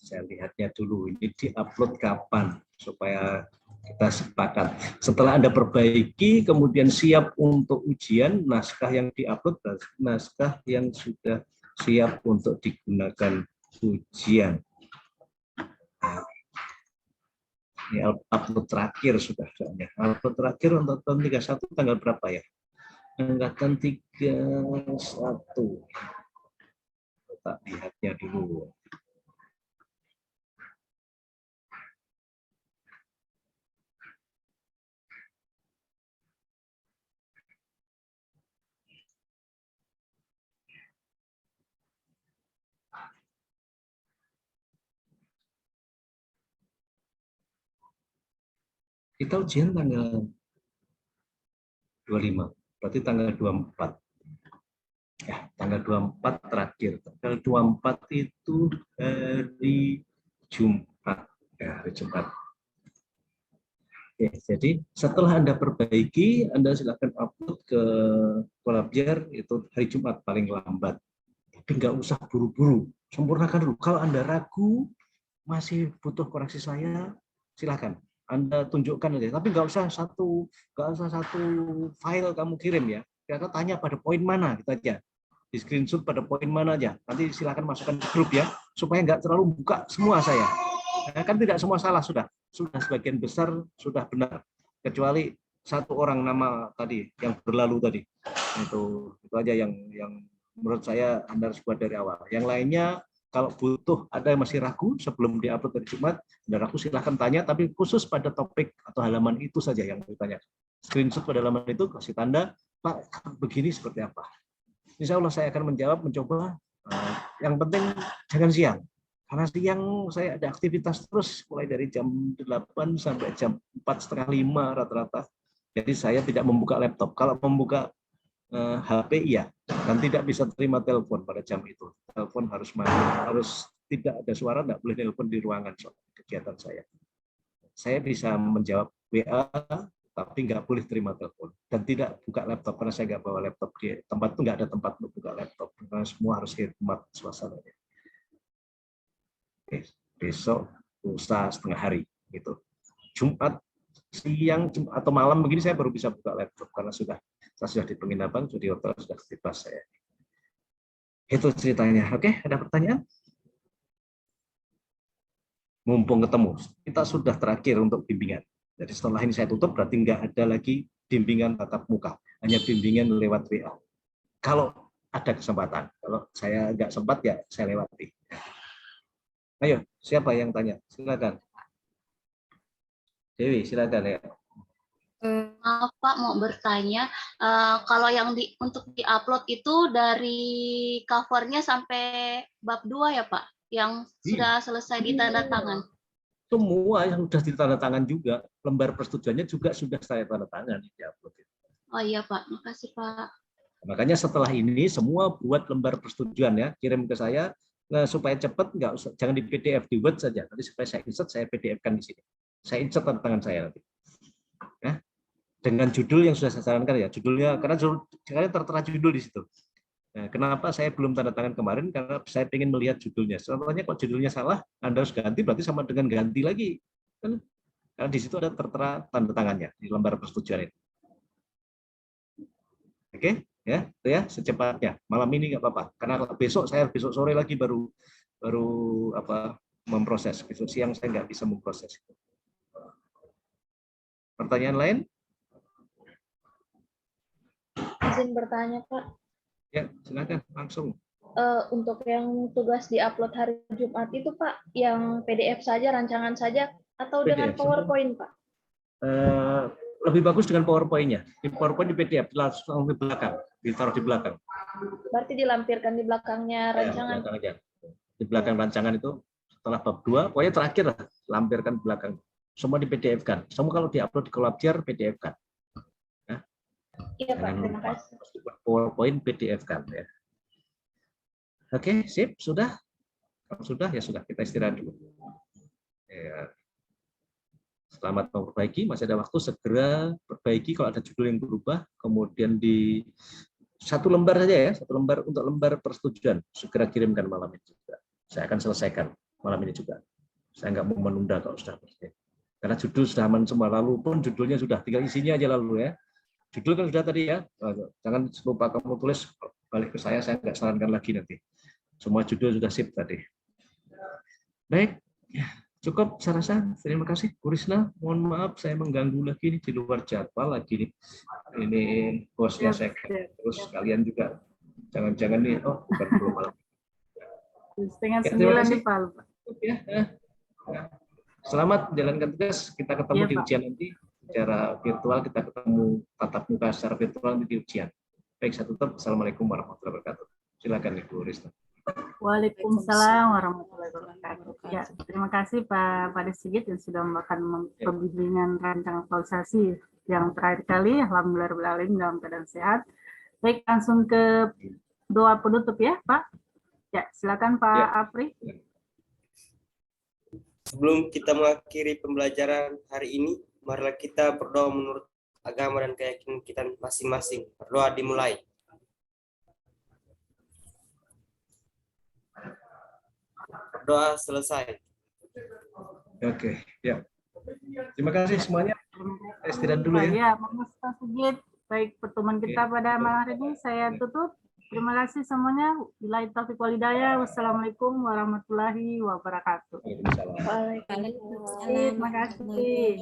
Saya lihatnya dulu, ini diupload kapan supaya kita sepakat. Setelah Anda perbaiki, kemudian siap untuk ujian, naskah yang diupload, naskah yang sudah siap untuk digunakan ujian. Nah, ini upload terakhir sudah. Upload terakhir untuk tahun 31 tanggal berapa ya? Angkatan 31. Kita lihatnya dulu. Kita ujian tanggal 25, berarti tanggal 24. Ya, tanggal 24 terakhir. Tanggal 24 itu hari Jumat. Ya, hari Jumat. Oke, jadi setelah Anda perbaiki, Anda silakan upload ke Kolabiar itu hari Jumat paling lambat. Tapi nggak usah buru-buru, sempurnakan dulu. Kalau Anda ragu, masih butuh koreksi saya, silakan. Anda tunjukkan aja, tapi nggak usah satu file kamu kirim ya. Kita tanya pada poin mana gitu aja. Di screenshot pada poin mana aja. Nanti silakan masukkan ke grup ya, supaya nggak terlalu buka semua saya. Nah, kan tidak semua salah sudah sebagian besar sudah benar, kecuali satu orang nama tadi yang berlalu tadi. Itu aja yang menurut saya Anda harus buat dari awal. Yang lainnya kalau butuh ada yang masih ragu sebelum diupload dari Jumat, dan ragu silahkan tanya, tapi khusus pada topik atau halaman itu saja yang ditanya. Screenshot pada halaman itu kasih tanda, Pak, begini seperti apa. Insya Allah saya akan mencoba. Yang penting jangan siang, karena siang saya ada aktivitas terus mulai dari jam 8 sampai jam 4:30, 5 rata-rata. Jadi saya tidak membuka laptop. Kalau membuka HP iya, dan tidak bisa terima telepon pada jam itu. Telepon harus mati, harus tidak ada suara, tidak boleh telepon di ruangan soal kegiatan saya. Saya bisa menjawab WA, tapi nggak boleh terima telepon dan tidak buka laptop karena saya nggak bawa laptop di tempat itu, nggak ada tempat untuk buka laptop karena semua harus khidmat suasananya. Oke, besok lusa setengah hari gitu. Jumat siang atau malam begini saya baru bisa buka laptop karena saya sudah di penginapan, di hotel, sudah aktivitas saya. Itu ceritanya. Oke, ada pertanyaan? Mumpung ketemu, kita sudah terakhir untuk bimbingan. Jadi setelah ini saya tutup, berarti nggak ada lagi bimbingan tatap muka, hanya bimbingan lewat WA. Kalau ada kesempatan, kalau saya nggak sempat ya saya lewati. Ayo, siapa yang tanya? Silakan. Dewi, silakan ya. Maaf Pak, mau bertanya, kalau yang untuk diupload itu dari covernya sampai bab 2 ya Pak, yang sudah selesai ditandatangan? Semua yang sudah ditandatangan juga, lembar persetujuannya juga sudah saya tanda tangan diupload. Oh iya Pak, makasih Pak. Makanya setelah ini semua buat lembar persetujuan ya, kirim ke saya. Nah, supaya cepat, nggak usah, jangan di PDF, di Word saja. Nanti supaya saya insert, saya PDF-kan di sini. Saya insert tanda tangan saya nanti. Ya. Dengan judul yang sudah saya sarankan ya, judulnya karena tertera judul di situ. Nah, kenapa saya belum tanda tangan kemarin? Karena saya ingin melihat judulnya. Contohnya kalau judulnya salah, Anda harus ganti, berarti sama dengan ganti lagi. Kan? Karena di situ ada tertera tanda tangannya di lembar persetujuan itu. Oke, ya, itu ya secepatnya. Malam ini nggak apa-apa. Karena besok sore lagi baru memproses. Besok siang saya nggak bisa memproses. Pertanyaan lain? Izin bertanya Pak. Ya, silakan langsung. Untuk yang tugas diupload hari Jumat itu Pak, yang PDF saja, rancangan saja, atau PDF, dengan PowerPoint Pak? Lebih bagus dengan PowerPoint-nya. Di PowerPoint di PDF, langsung di belakang, ditaruh di belakang. Berarti dilampirkan di belakangnya rancangan? Ya, belakang aja. Di belakang rancangan itu setelah bab 2, pokoknya terakhir lah, lampirkan belakang. Semua di PDF kan. Semua kalau diupload di Collabjar, PDF kan. Ya. Iya Pak, Jangan terima lupa. kasih. PowerPoint, PDF kan. Ya. Oke, sip, sudah. Kalau sudah, ya sudah. Kita istirahat dulu. Ya. Selamat memperbaiki, masih ada waktu, segera perbaiki kalau ada judul yang berubah, kemudian di satu lembar saja ya, satu lembar untuk lembar persetujuan, segera kirimkan malam ini juga. Saya akan selesaikan malam ini juga. Saya nggak mau menunda kalau sudah selesai. Karena judul sudah aman semua, lalu pun judulnya sudah, tinggal isinya aja lalu ya. Judul kan sudah tadi ya, jangan lupa kamu tulis balik ke saya nggak sarankan lagi nanti. Semua judul sudah sip tadi. Baik, ya, cukup saya rasa. Terima kasih Bu Risna. Mohon maaf saya mengganggu lagi ini di luar jadwal lagi nih. Ini bosnya saya terus kalian juga jangan-jangan nih bukan belum malam. Setengah Ya, 9 nih Pak. Ya, selamat menjalankan tugas. Kita ketemu Ya, di Pak. ujian nanti secara virtual. Kita ketemu tatap muka secara virtual nanti di ujian. Baik, saya tutup. Assalamualaikum warahmatullahi wabarakatuh. Silakan Ibu Risna. Waalaikumsalam warahmatullahi wabarakatuh. Ya, terima kasih Pak Pades Sigit yang sudah melakukan pembimbingan rancangan aktualisasi yang terakhir kali. Alhamdulillah dalam keadaan sehat. Baik, langsung ke doa penutup ya Pak. Ya, silakan Pak Apri. Sebelum kita mengakhiri pembelajaran hari ini, marilah kita berdoa menurut agama dan keyakinan kita masing-masing. Berdoa dimulai. Berdoa selesai. Oke, ya. Terima kasih semuanya. Istirahat dulu ya. Ya, Pak Sigit. Baik, pertemuan kita pada malam hari ini saya tutup. Terima kasih semuanya. Billahi taufiq wal hidayah. Wassalamualaikum warahmatullahi wabarakatuh. Waalaikumsalam. Terima kasih.